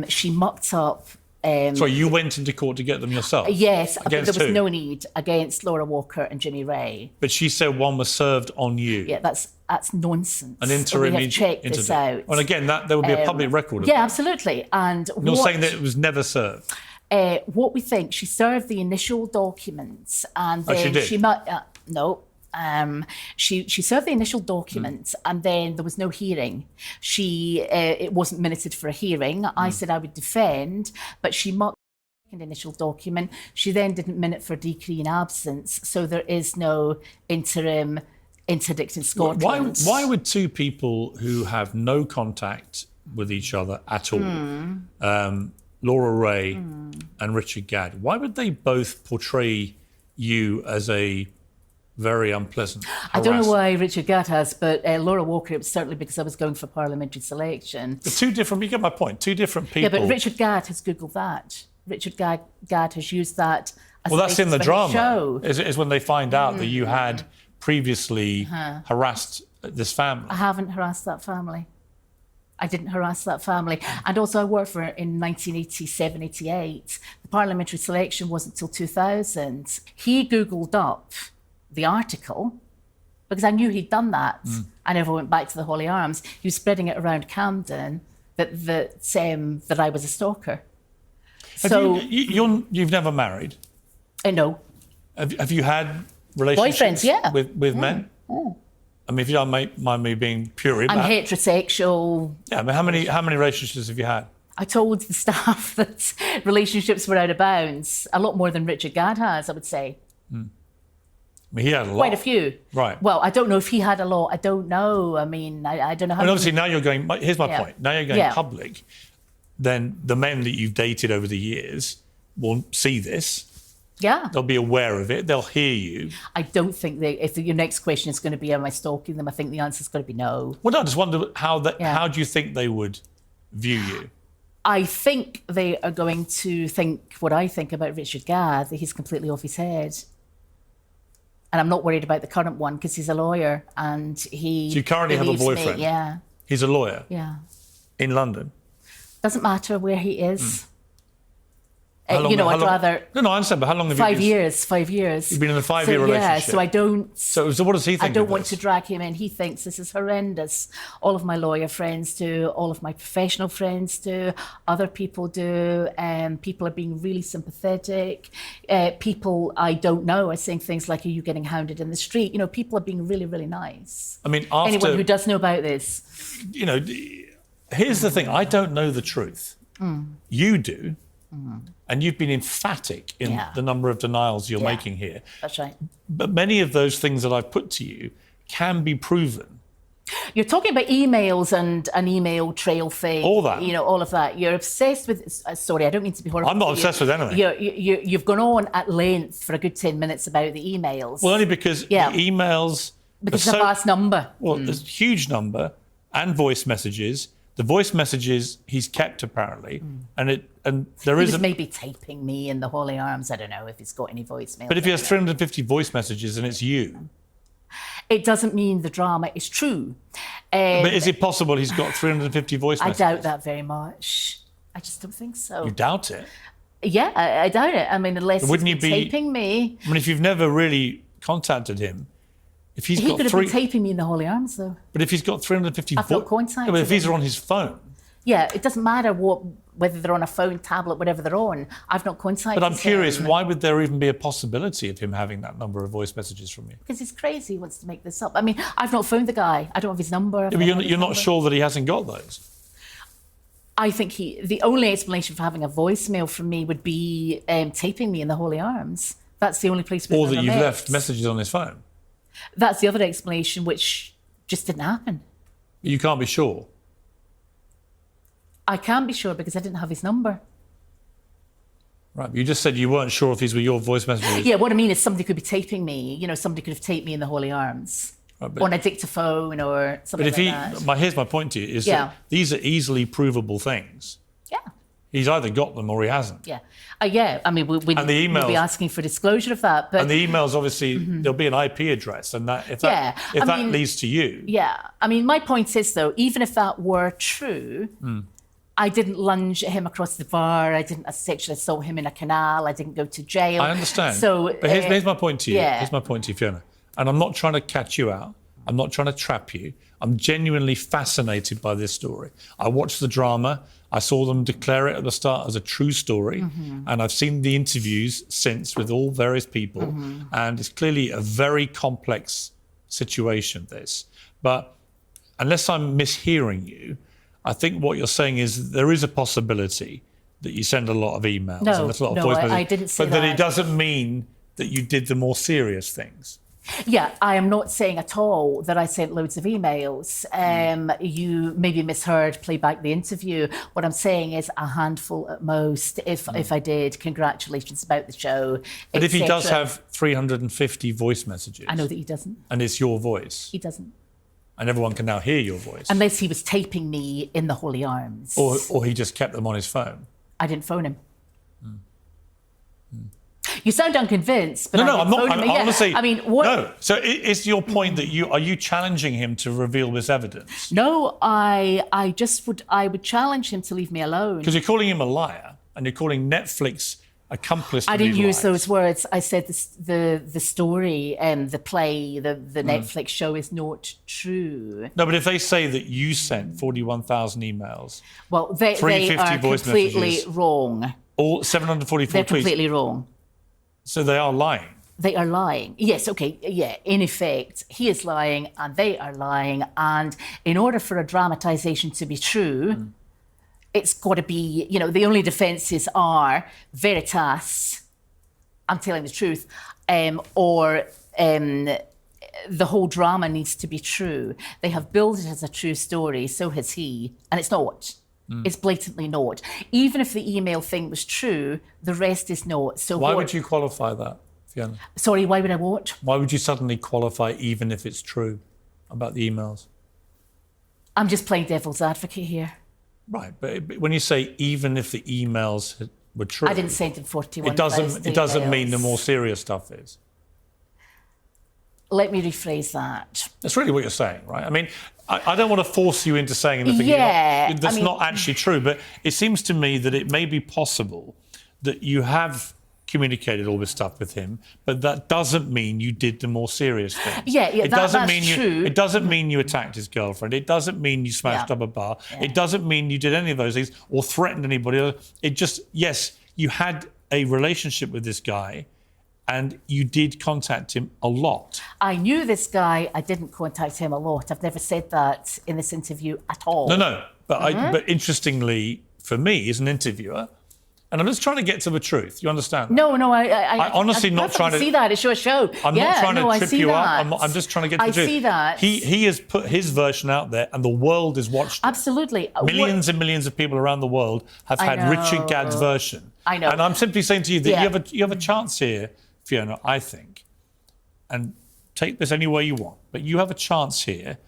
Speaker 6: She mucked up.
Speaker 10: Sorry, you went into court to get them yourself?
Speaker 6: Yes, but there was
Speaker 10: who?
Speaker 6: no need against Laura Walker and Jimmy Ray.
Speaker 10: But she said one was served on you.
Speaker 6: Yeah, that's nonsense.
Speaker 10: An interim
Speaker 6: we have checked this out.
Speaker 10: And again, there would be a public record of that.
Speaker 6: Absolutely. And
Speaker 10: you're saying that it was never served?
Speaker 6: What we think, she served the initial documents and then
Speaker 10: she did?
Speaker 6: No. She served the initial documents and then there was no hearing. It wasn't minuted for a hearing. I said I would defend, but she mucked the initial document. She then didn't minute for decree in absence, so there is no interim interdict in Scotland.
Speaker 10: Why would two people who have no contact with each other at all, Laura Ray and Richard Gadd, why would they both portray you as a very unpleasant harasser?
Speaker 6: I don't know why Richard Gadd has, but Laura Walker, it was certainly because I was going for parliamentary selection.
Speaker 10: You get my point, two different people.
Speaker 6: Yeah, but Richard Gadd has Googled that. Richard Gadd has used that as
Speaker 10: well, that's in the drama.
Speaker 6: Show.
Speaker 10: Is when they find out that you had previously harassed this family.
Speaker 6: I haven't harassed that family. I didn't harass that family. And also I worked for her in 1987, 88. The parliamentary selection wasn't until 2000. He Googled up the article because I knew he'd done that. I never went back to the Holy Arms. He was spreading it around Camden that I was a stalker.
Speaker 10: You've never married?
Speaker 6: No.
Speaker 10: Have you had relationships with men? I mean, if you don't mind me being pure,
Speaker 6: I'm heterosexual.
Speaker 10: Yeah, I mean, how many relationships have you had?
Speaker 6: I told the staff that relationships were out of bounds. A lot more than Richard Gadd has, I would say.
Speaker 10: I mean, he had a lot.
Speaker 6: Quite a few.
Speaker 10: Right.
Speaker 6: Well, I don't know if he had a lot. I don't know. I mean, I don't know how
Speaker 10: many... obviously, now you're going... Here's my point. Now you're going public. Then the men that you've dated over the years will see this.
Speaker 6: Yeah.
Speaker 10: They'll be aware of it. They'll hear you.
Speaker 6: I don't think if your next question is going to be, am I stalking them? I think the answer is going to be no.
Speaker 10: Well, no, I just wonder how do you think they would view you?
Speaker 6: I think they are going to think what I think about Richard Gadd, that he's completely off his head. And I'm not worried about the current one because he's a lawyer and he...
Speaker 10: So you currently have a boyfriend?
Speaker 6: Yeah.
Speaker 10: He's a lawyer?
Speaker 6: Yeah.
Speaker 10: In London?
Speaker 6: Doesn't matter where he is.
Speaker 10: I'd
Speaker 6: rather...
Speaker 10: No, I understand, but how long have you been...
Speaker 6: 5 years.
Speaker 10: You've been in a 5-year relationship?
Speaker 6: Yeah, so I don't...
Speaker 10: So what does he think
Speaker 6: I don't want to drag him in. He thinks this is horrendous. All of my lawyer friends do, all of my professional friends do, other people do, people are being really sympathetic. People I don't know are saying things like, are you getting hounded in the street? You know, people are being really, really nice.
Speaker 10: I mean,
Speaker 6: anyone who does know about this.
Speaker 10: You know, here's the thing. I don't know the truth. You do. And you've been emphatic in the number of denials you're making here.
Speaker 6: That's right.
Speaker 10: But many of those things that I've put to you can be proven.
Speaker 6: You're talking about emails and an email trail thing.
Speaker 10: All that.
Speaker 6: You know, all of that. You're obsessed with... sorry, I don't mean to be horrible.
Speaker 10: I'm not obsessed with anything.
Speaker 6: You've gone on at length for a good 10 minutes about the emails.
Speaker 10: Well, only because the emails...
Speaker 6: Because it's a vast number.
Speaker 10: Well, there's a huge number, and voice messages. The voice messages he's kept, apparently. And there is...
Speaker 6: He was maybe typing me in the holy arms. I don't know if he's got any voicemail.
Speaker 10: But if he has 350 voice messages and it's you...
Speaker 6: It doesn't mean the drama is true.
Speaker 10: But is it possible he's got 350 voice messages?
Speaker 6: I doubt that very much. I just don't think so.
Speaker 10: You doubt it?
Speaker 6: Yeah, I doubt it. I mean, unless
Speaker 10: Wouldn't
Speaker 6: he's been taping me.
Speaker 10: I mean, if you've never really contacted him, if he's
Speaker 6: he
Speaker 10: got
Speaker 6: could have been taping me in the holy arms, though.
Speaker 10: But if he's got 350...
Speaker 6: I've not contacted
Speaker 10: but if these
Speaker 6: him.
Speaker 10: are on his phone...
Speaker 6: Yeah, it doesn't matter whether they're on a phone, tablet, whatever they're on. I've not contacted
Speaker 10: But I'm curious,
Speaker 6: him.
Speaker 10: why would there even be a possibility of him having that number of voice messages from you?
Speaker 6: Because he's crazy. He wants to make this up. I mean, I've not phoned the guy. I don't have his number.
Speaker 10: Yeah, but you're not sure that he hasn't got those?
Speaker 6: I think the only explanation for having a voicemail from me would be taping me in the holy arms. That's the only place we've
Speaker 10: Or
Speaker 6: ever
Speaker 10: that you've
Speaker 6: met.
Speaker 10: left messages on his phone?
Speaker 6: That's the other explanation, which just didn't happen.
Speaker 10: You can't be sure?
Speaker 6: I can't be sure because I didn't have his number.
Speaker 10: Right, but you just said you weren't sure if these were your voice messages.
Speaker 6: Yeah, what I mean is somebody could be taping me. You know, somebody could have taped me in the holy arms.
Speaker 10: Right,
Speaker 6: on a dictaphone or something
Speaker 10: but if
Speaker 6: like that.
Speaker 10: Here's my point to you, is that these are easily provable things.
Speaker 6: Yeah.
Speaker 10: He's either got them or he hasn't.
Speaker 6: Yeah. I mean, we'll be asking for disclosure of that. But
Speaker 10: and the emails, obviously, there'll be an IP address, and if that leads to you.
Speaker 6: Yeah. I mean, my point is, though, even if that were true, I didn't lunge at him across the bar. I didn't sexually assault him in a canal. I didn't go to jail.
Speaker 10: I understand.
Speaker 6: So,
Speaker 10: but here's my point to you.
Speaker 6: Yeah.
Speaker 10: Here's my point to you, Fiona. And I'm not trying to catch you out. I'm not trying to trap you. I'm genuinely fascinated by this story. I watched the drama. I saw them declare it at the start as a true story. And I've seen the interviews since with all various people. And it's clearly a very complex situation, this. But unless I'm mishearing you, I think what you're saying is there is a possibility that you send a lot of emails and there's a lot of voice messages.
Speaker 6: I didn't say
Speaker 10: but that it doesn't mean that you did the more serious things.
Speaker 6: Yeah, I am not saying at all that I sent loads of emails. You maybe misheard, play back the interview. What I'm saying is a handful at most, if I did. Congratulations about the show.
Speaker 10: But if he does have 350 voice messages...
Speaker 6: I know that he doesn't.
Speaker 10: And it's your voice.
Speaker 6: He doesn't.
Speaker 10: And everyone can now hear your voice.
Speaker 6: Unless he was taping me in the holy arms.
Speaker 10: Or he just kept them on his phone.
Speaker 6: I didn't phone him. You sound unconvinced, but
Speaker 10: I'm not. Honestly,
Speaker 6: I mean, what?
Speaker 10: No. So is your point that are you challenging him to reveal this evidence?
Speaker 6: No, I would challenge him to leave me alone.
Speaker 10: Because you're calling him a liar, and you're calling Netflix accomplice.
Speaker 6: I didn't use those words. I said the story, the play, the Netflix show is not true.
Speaker 10: No, but if they say that you sent 41,000 emails,
Speaker 6: well, they are completely wrong.
Speaker 10: All 744
Speaker 6: They're
Speaker 10: tweets.
Speaker 6: completely wrong.
Speaker 10: So they are lying.
Speaker 6: They are lying. Yes, okay, yeah. In effect, he is lying and they are lying. And in order for a dramatisation to be true, it's got to be, the only defences are veritas, I'm telling the truth, or the whole drama needs to be true. They have billed it as a true story, so has he, and it's not. It's blatantly not. Even if the email thing was true, the rest is not. So
Speaker 10: why would you qualify that, Fiona?
Speaker 6: Sorry, why would I what?
Speaker 10: Why would you suddenly qualify even if it's true about the emails?
Speaker 6: I'm just playing devil's advocate here.
Speaker 10: Right, but when you say even if the emails were true...
Speaker 6: I didn't send him 41,000
Speaker 10: It doesn't mean the more serious stuff is.
Speaker 6: Let me rephrase that.
Speaker 10: That's really what you're saying, right? I mean, I don't want to force you into saying anything that's not actually true, but it seems to me that it may be possible that you have communicated all this stuff with him, but that doesn't mean you did the more serious things.
Speaker 6: That's true.
Speaker 10: It doesn't mean you attacked his girlfriend. It doesn't mean you smashed up a bar. It doesn't mean you did any of those things or threatened anybody. It just, yes, you had a relationship with this guy, and you did contact him a lot.
Speaker 6: I knew this guy. I didn't contact him a lot. I've never said that in this interview at all.
Speaker 10: No. But interestingly, for me, as an interviewer, And I'm just trying to get to the truth. You understand? That?
Speaker 6: No, I
Speaker 10: honestly not trying to
Speaker 6: see that. It's your show.
Speaker 10: I'm not trying to trip you up. I'm just trying to get to the truth.
Speaker 6: I see that.
Speaker 10: He has put his version out there, and the world has watched it.
Speaker 6: Absolutely.
Speaker 10: Millions and millions of people around the world have had Richard Gadd's version.
Speaker 6: I know.
Speaker 10: And I'm simply saying to you that you have a chance here, Fiona, I think, and take this any way you want, but you have a chance here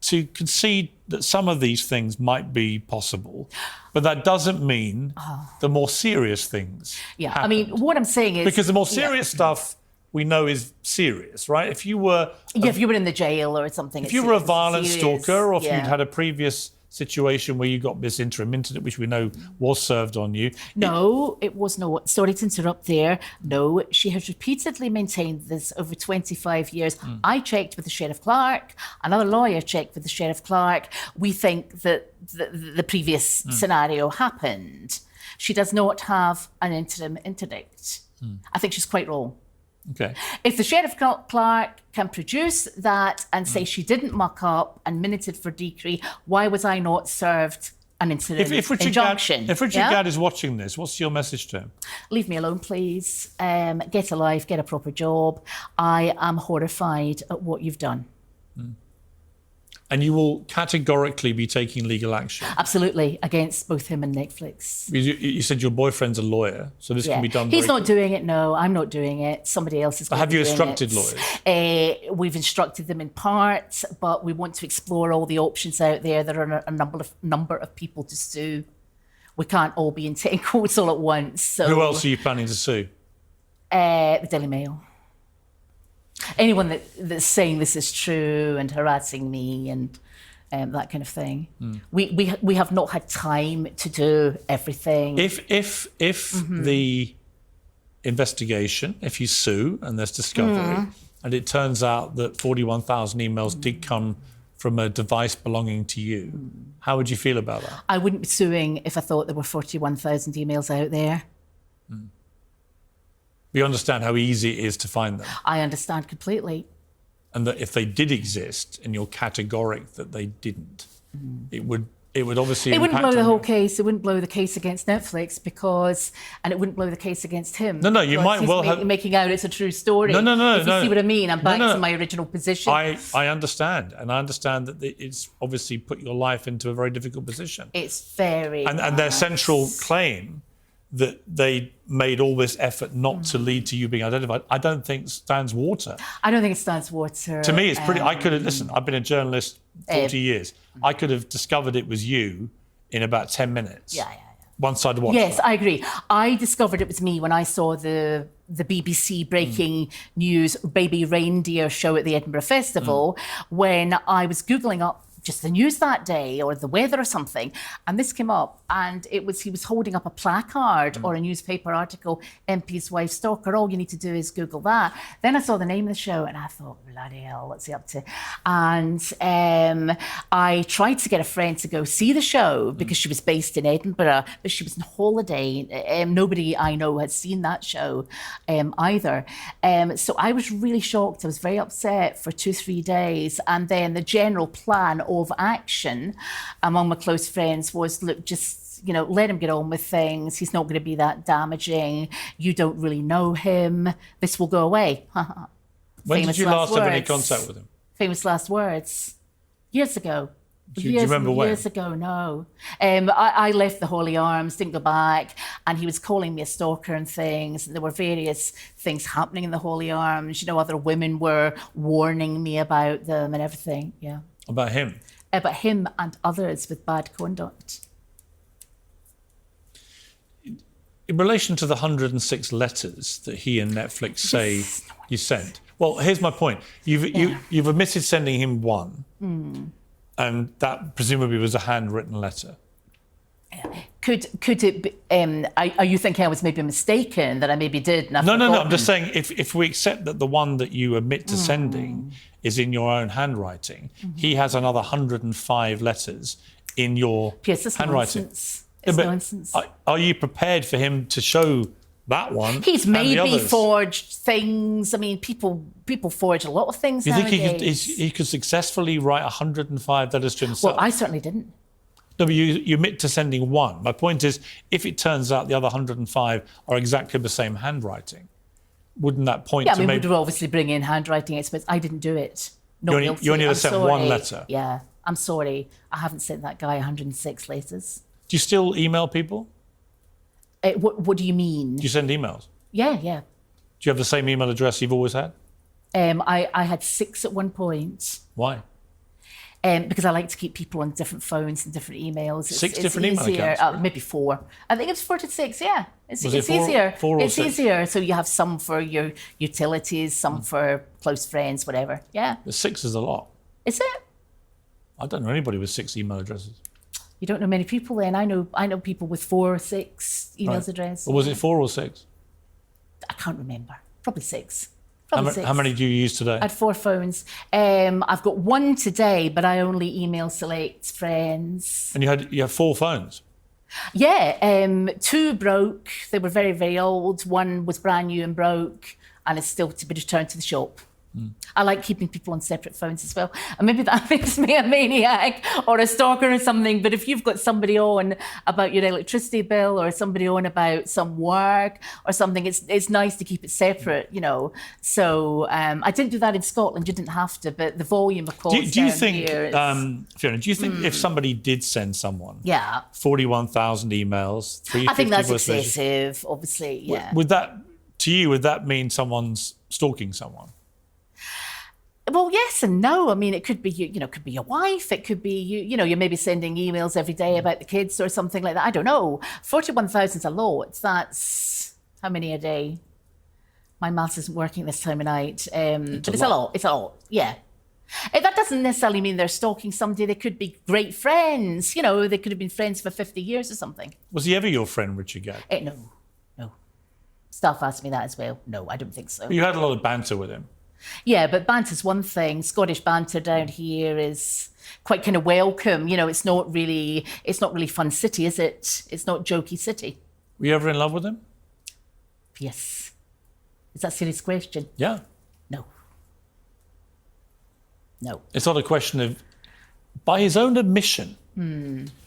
Speaker 10: to concede that some of these things might be possible, but that doesn't mean the more serious things happen.
Speaker 6: I mean, what I'm saying is...
Speaker 10: Because the more serious stuff we know is serious, right? If you were...
Speaker 6: if you were in the jail or something...
Speaker 10: If you were a violent stalker, or if you'd had a previous situation where you got this interim incident, which we know was served on you.
Speaker 6: No, it was not. Sorry to interrupt there. No, she has repeatedly maintained this over 25 years. I checked with the Sheriff Clark. Another lawyer checked with the Sheriff Clark. We think that the previous scenario happened. She does not have an interim interdict. I think she's quite wrong.
Speaker 10: Okay.
Speaker 6: If the Sheriff Clark can produce that and say she didn't muck up and minuted for decree, why was I not served an interim injunction?
Speaker 10: If Richard Gadd is watching this, what's your message to him?
Speaker 6: Leave me alone, please. Get a life, get a proper job. I am horrified at what you've done.
Speaker 10: And you will categorically be taking legal action?
Speaker 6: Absolutely, against both him and Netflix.
Speaker 10: You said your boyfriend's a lawyer, so this can be done
Speaker 6: He's not doing it, no. I'm not doing it. Somebody else is going to do it.
Speaker 10: Have you instructed lawyers?
Speaker 6: We've instructed them in part, but we want to explore all the options out there. There are a number of people to sue. We can't all be in 10 courts all at once. So.
Speaker 10: Who else are you planning to sue?
Speaker 6: The Daily Mail. Anyone that's saying this is true and harassing me and that kind of thing. We have not had time to do everything.
Speaker 10: If the investigation, if you sue and there's discovery, and it turns out that 41,000 emails did come from a device belonging to you, how would you feel about that?
Speaker 6: I wouldn't be suing if I thought there were 41,000 emails out there.
Speaker 10: You understand how easy it is to find them?
Speaker 6: I understand completely.
Speaker 10: And that if they did exist, and you're categoric that they didn't, it would obviously
Speaker 6: It wouldn't
Speaker 10: impact
Speaker 6: blow the
Speaker 10: on
Speaker 6: whole
Speaker 10: you.
Speaker 6: case. It wouldn't blow the case against Netflix and it wouldn't blow the case against him.
Speaker 10: No, you
Speaker 6: because
Speaker 10: might
Speaker 6: he's
Speaker 10: well have
Speaker 6: making out it's a true story.
Speaker 10: No.
Speaker 6: If you see what I mean, I'm back to my original position.
Speaker 10: I understand, and I understand that it's obviously put your life into a very difficult position.
Speaker 6: It's very
Speaker 10: and their central claim that they made all this effort not to lead to you being identified, I don't think stands water.
Speaker 6: I don't think it stands water.
Speaker 10: To me, it's pretty. I could have listened. I've been a journalist 40 years. I could have discovered it was you in about 10 minutes.
Speaker 6: Yeah.
Speaker 10: Once I'd watched.
Speaker 6: Yes,
Speaker 10: that.
Speaker 6: I agree. I discovered it was me when I saw the BBC breaking news Babyreindeer show at the Edinburgh Festival, when I was Googling up just the news that day or the weather or something, and this came up, and he was holding up a placard or a newspaper article, MP's wife stalker, all you need to do is Google that. Then I saw the name of the show and I thought, bloody hell, what's he up to? And I tried to get a friend to go see the show because she was based in Edinburgh, but she was on holiday. Nobody I know had seen that show either. So I was really shocked. I was very upset for 2-3 days. And then the general plan of action among my close friends was, look, just, let him get on with things. He's not going to be that damaging. You don't really know him. This will go away.
Speaker 10: When did you last have any contact with him?
Speaker 6: Famous last words. Years ago.
Speaker 10: Do you remember when?
Speaker 6: Years ago, no. I left the Holy Arms, didn't go back, and he was calling me a stalker and things. And there were various things happening in the Holy Arms. Other women were warning me about them and everything, yeah.
Speaker 10: About him?
Speaker 6: About him and others with bad conduct.
Speaker 10: In relation to the 106 letters that he and Netflix say you sent, well, here's my point. You've admitted sending him one, and that presumably was a handwritten letter.
Speaker 6: Could it be, are you thinking I was maybe mistaken, that I maybe did? And
Speaker 10: No. I'm just saying, if we accept that the one that you admit to sending is in your own handwriting, he has another 105 letters in your handwriting.
Speaker 6: Nonsense. It's nonsense.
Speaker 10: Are you prepared for him to show that one?
Speaker 6: He's maybe forged things. I mean, people forge a lot of things nowadays.
Speaker 10: You think he could successfully write 105 letters to himself?
Speaker 6: Well, I certainly didn't.
Speaker 10: No, but you admit to sending one. My point is, if it turns out the other 105 are exactly the same handwriting, wouldn't that point to maybe...
Speaker 6: we'd obviously bring in handwriting experts. I didn't do it.
Speaker 10: You only ever sent one letter?
Speaker 6: Yeah, I'm sorry. I haven't sent that guy 106 letters.
Speaker 10: Do you still email people?
Speaker 6: What do you mean?
Speaker 10: Do you send emails?
Speaker 6: Yeah.
Speaker 10: Do you have the same email address you've always had?
Speaker 6: I had 6 at one point.
Speaker 10: Why?
Speaker 6: Because I like to keep people on different phones and different emails.
Speaker 10: Six different email accounts?
Speaker 6: Maybe 4. I think it was 4 to 6, yeah. It's
Speaker 10: Was it four-
Speaker 6: easier.
Speaker 10: four or
Speaker 6: it's
Speaker 10: six?
Speaker 6: easier. So you have some for your utilities, some for close friends, whatever. Yeah.
Speaker 10: The 6 is a lot.
Speaker 6: Is it?
Speaker 10: I don't know anybody with 6 email addresses.
Speaker 6: You don't know many people then. I know people with 4 or 6 emails address.
Speaker 10: Or was it 4 or 6?
Speaker 6: I can't remember. Probably 6.
Speaker 10: How many do you use today?
Speaker 6: I had 4 phones. I've got 1 today, but I only email select friends.
Speaker 10: And you have 4 phones?
Speaker 6: Yeah, 2 broke. They were very, very old. 1 was brand new and broke, and it's still to be returned to the shop. I like keeping people on separate phones as well. And maybe that makes me a maniac or a stalker or something, but if you've got somebody on about your electricity bill or somebody on about some work or something, it's nice to keep it separate, you know. So I didn't do that in Scotland. You didn't have to, but the volume of calls
Speaker 10: Do you think,
Speaker 6: here is...
Speaker 10: Fiona, do you think if somebody did send someone 41,000 emails, 350
Speaker 6: I think that's
Speaker 10: voice messages,
Speaker 6: excessive, obviously, yeah.
Speaker 10: would that mean someone's stalking someone?
Speaker 6: Well, yes and no. I mean, it could be it could be your wife. It could be you're maybe sending emails every day about the kids or something like that. I don't know. 41,000 is a lot. That's how many a day? My maths isn't working this time of night. But it's a lot. It's a lot. Yeah. That doesn't necessarily mean they're stalking somebody. They could be great friends. They could have been friends for 50 years or something.
Speaker 10: Was he ever your friend, Richard Gadd?
Speaker 6: No. Staff asked me that as well. No, I don't think so.
Speaker 10: You had a lot of banter with him.
Speaker 6: Yeah, but banter's one thing. Scottish banter down here is quite kind of welcome. It's not really fun city, is it? It's not jokey city.
Speaker 10: Were you ever in love with him?
Speaker 6: Yes. Is that a serious question?
Speaker 10: Yeah.
Speaker 6: No.
Speaker 10: It's not a question of... By his own admission,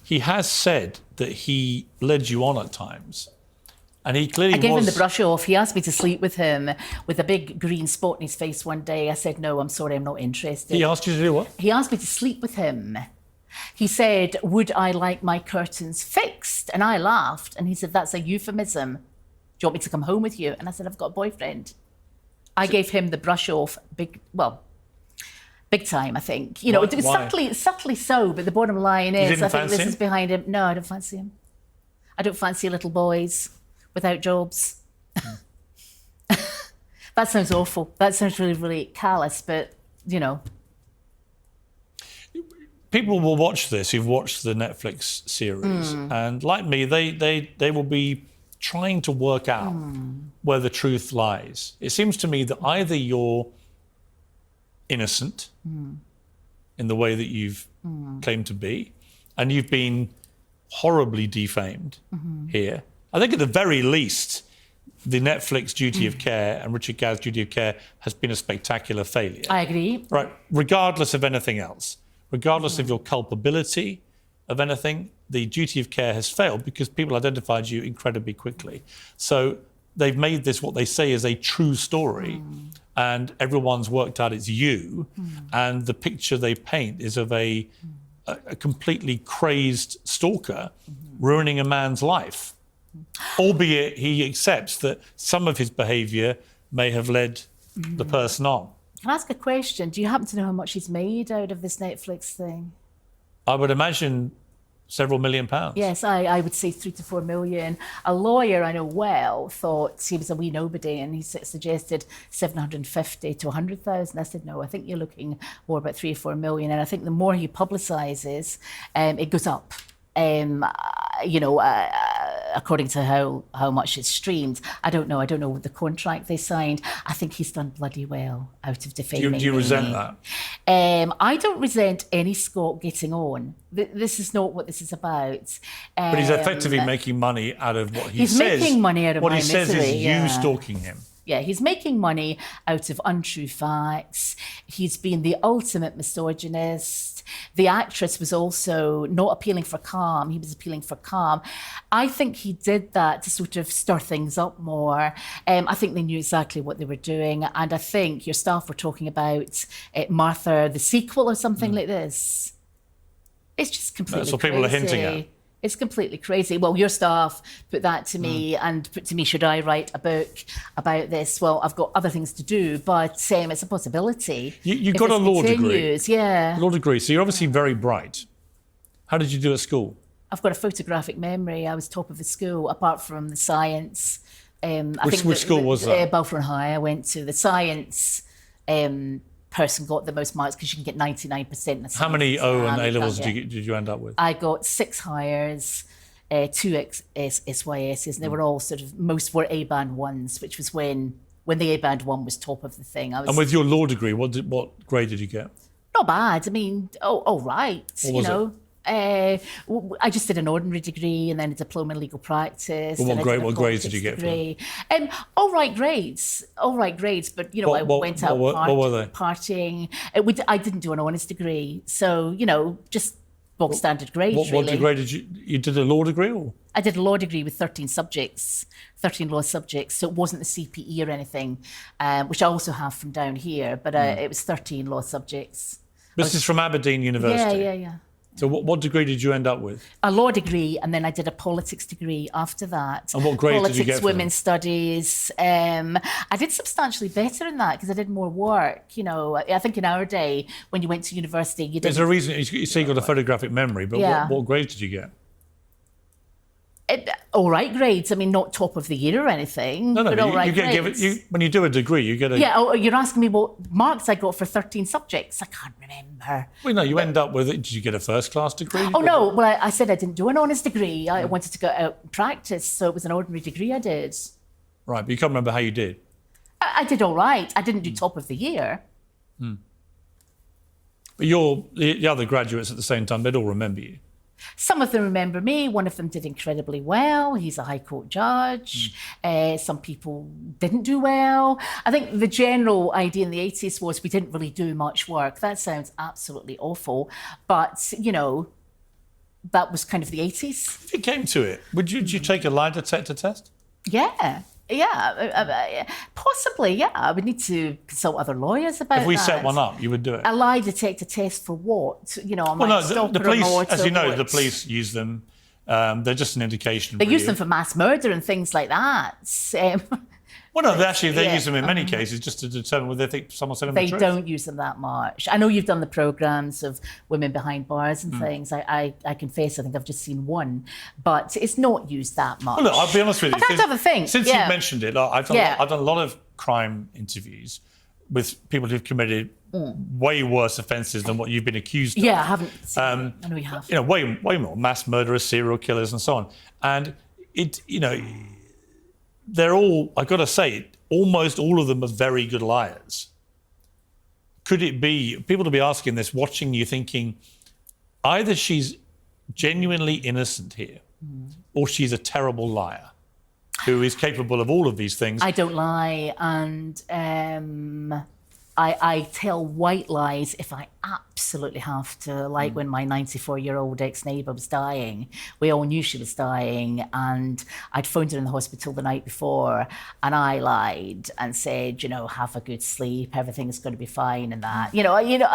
Speaker 10: he has said that he led you on at times. And he clearly
Speaker 6: I gave him the brush off. He asked me to sleep with him with a big green spot in his face one day. I said, no, I'm sorry, I'm not interested.
Speaker 10: He asked you to do what?
Speaker 6: He asked me to sleep with him. He said, would I like my curtains fixed? And I laughed. And he said, that's a euphemism. Do you want me to come home with you? And I said, I've got a boyfriend. I gave him the brush off big time, I think. It was subtly so, but the bottom line is, I think this is behind him. No, I don't fancy him. I don't fancy little boys without jobs. That sounds awful. That sounds really, really callous, but,
Speaker 10: People will watch this who've watched the Netflix series, and like me, they will be trying to work out where the truth lies. It seems to me that either you're innocent in the way that you've claimed to be, and you've been horribly defamed here. I think at the very least, the Netflix duty of care and Richard Gadd's duty of care has been a spectacular failure.
Speaker 6: I agree.
Speaker 10: Right, regardless of anything else, regardless of your culpability of anything, the duty of care has failed because people identified you incredibly quickly. So they've made this what they say is a true story, and everyone's worked out it's you, and the picture they paint is of a completely crazed stalker ruining a man's life. Albeit he accepts that some of his behaviour may have led the person on.
Speaker 6: Can I ask a question? Do you happen to know how much he's made out of this Netflix thing?
Speaker 10: I would imagine several £1 million.
Speaker 6: Yes, I would say 3 to 4 million. A lawyer I know well thought he was a wee nobody, and he suggested 750 to 100,000. I said, no, I think you're looking more about 3 or 4 million. And I think the more he publicises, it goes up. According to how much it's streamed. I don't know what the contract they signed. I think he's done bloody well out of defaming me.
Speaker 10: Do you resent that?
Speaker 6: I don't resent any Scot getting on. This is not what this is about.
Speaker 10: But he's effectively making money out of what he says.
Speaker 6: He's making money out of
Speaker 10: what
Speaker 6: my
Speaker 10: he says
Speaker 6: misery,
Speaker 10: is you stalking him.
Speaker 6: Yeah, he's making money out of untrue facts. He's been the ultimate misogynist. The actress was also not appealing for calm. He was appealing for calm. I think he did that to sort of stir things up more. I think they knew exactly what they were doing. And I think your staff were talking about Martha, the sequel or something like this. It's just completely
Speaker 10: That's what people are hinting at.
Speaker 6: It's completely crazy. Well, your staff put that to me and put to me, should I write a book about this? Well, I've got other things to do, but it's a possibility.
Speaker 10: You got a law degree.
Speaker 6: Yeah.
Speaker 10: Law degree. So you're obviously very bright. How did you do at school?
Speaker 6: I've got a photographic memory. I was top of the school, apart from the science.
Speaker 10: Which school was that?
Speaker 6: Balfour High. I went to the science. Person got the most marks because you can get 99%.
Speaker 10: How many O and A levels did you end up with?
Speaker 6: I got 6 hires, 2 SYSs, and they were all most were A-band 1s, which was when the A-band 1 was top of the thing.
Speaker 10: And with your law degree, what grade did you get?
Speaker 6: Not bad. I mean, all right.
Speaker 10: What was it?
Speaker 6: I just did an ordinary degree and then a diploma in legal practice.
Speaker 10: Well, what grades did you get for it?
Speaker 6: All right grades. But I went out
Speaker 10: what were they?
Speaker 6: partying. I didn't do an honours degree, so just bog standard grades.
Speaker 10: What degree did you did a law degree or?
Speaker 6: I did a law degree with 13 subjects, 13 law subjects. So it wasn't the CPE or anything, which I also have from down here. But it was 13 law subjects.
Speaker 10: This is from Aberdeen University.
Speaker 6: Yeah.
Speaker 10: So what degree did you end up with?
Speaker 6: A law degree, and then I did a politics degree after that.
Speaker 10: And what grade did you get for
Speaker 6: Women's studies. I did substantially better in that because I did more work. I think in our day, when you went to university, you did.
Speaker 10: There's a reason you say you got a photographic memory, but what grades did you get?
Speaker 6: All right grades. I mean, not top of the year or anything.
Speaker 10: No,
Speaker 6: but all right grades.
Speaker 10: When you do a degree, you get a...
Speaker 6: Yeah, you're asking me what marks I got for 13 subjects. I can't remember.
Speaker 10: Well, no, you end up with it. Did you get a first-class degree?
Speaker 6: Oh, no. Well, I said I didn't do an honours degree. I wanted to go out and practice, so it was an ordinary degree I did.
Speaker 10: Right, but you can't remember how you did?
Speaker 6: I did all right. I didn't do top of the year.
Speaker 10: But the other graduates at the same time, they'd all remember you.
Speaker 6: Some of them remember me. One of them did incredibly well. He's a High Court judge. Some people didn't do well. I think the general idea in the 80s was we didn't really do much work. That sounds absolutely awful. But, that was kind of the 80s.
Speaker 10: If it came to it, would you take a lie detector test?
Speaker 6: Yeah. Possibly, yeah. I would need to consult other lawyers about that.
Speaker 10: If we set one up, you would do it?
Speaker 6: A lie detector test for what?
Speaker 10: The police, as you know, the police use them. They're just an indication.
Speaker 6: They use them for mass murder and things like that.
Speaker 10: Well, no, they use them in many cases just to determine whether they think someone's telling the truth.
Speaker 6: They don't use them that much. I know you've done the programmes of women behind bars and things. I confess, I think I've just seen one, but it's not used that much.
Speaker 10: Well, look, I'll be honest with you.
Speaker 6: I've had to have a think.
Speaker 10: Since you've mentioned it, I've done a lot of crime interviews with people who've committed way worse offences than what you've been accused of.
Speaker 6: Yeah, I haven't seen it. I know you have.
Speaker 10: Way more mass murderers, serial killers, and so on. And they're all, I've got to say, almost all of them are very good liars. Could it be, people to be asking this, watching you thinking, either she's genuinely innocent here, or she's a terrible liar who is capable of all of these things?
Speaker 6: I don't lie, and I tell white lies if I absolutely have to, like when my 94-year-old ex-neighbour was dying. We all knew she was dying, and I'd phoned her in the hospital the night before, and I lied and said, have a good sleep, everything's going to be fine, and that.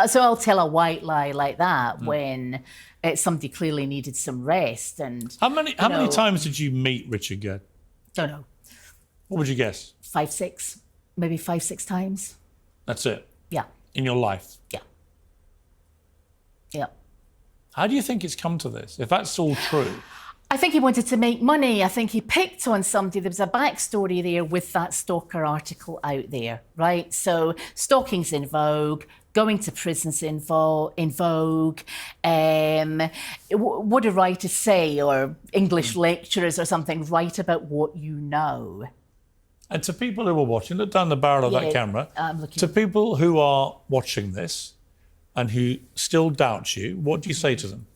Speaker 6: So I'll tell a white lie like that when somebody clearly needed some rest. And
Speaker 10: how many times did you meet Richard Gadd?
Speaker 6: Don't know.
Speaker 10: What would you guess?
Speaker 6: 5, 6, maybe 5, 6 times.
Speaker 10: That's it?
Speaker 6: Yeah.
Speaker 10: In your life?
Speaker 6: Yeah. Yeah.
Speaker 10: How do you think it's come to this, if that's all true?
Speaker 6: I think he wanted to make money. I think he picked on somebody. There was a backstory there with that stalker article out there, right? So stalking's in vogue, going to prison's in vogue. What do writers say, or English lecturers or something, write about what you know.
Speaker 10: And to people who are watching, look down the barrel of that camera. To people who are watching this and who still doubt you, what do you say to them?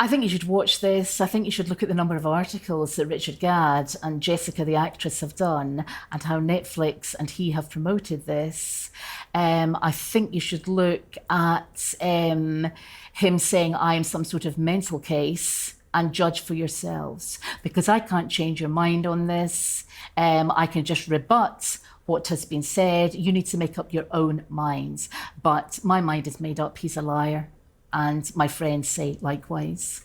Speaker 6: I think you should watch this. I think you should look at the number of articles that Richard Gadd and Jessica, the actress, have done and how Netflix and he have promoted this. I think you should look at him saying, I am some sort of mental case, and judge for yourselves, because I can't change your mind on this. I can just rebut what has been said. You need to make up your own minds. But my mind is made up. He's a liar. And my friends say likewise.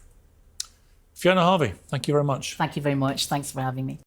Speaker 10: Fiona Harvey, thank you very much.
Speaker 6: Thank you very much. Thanks for having me.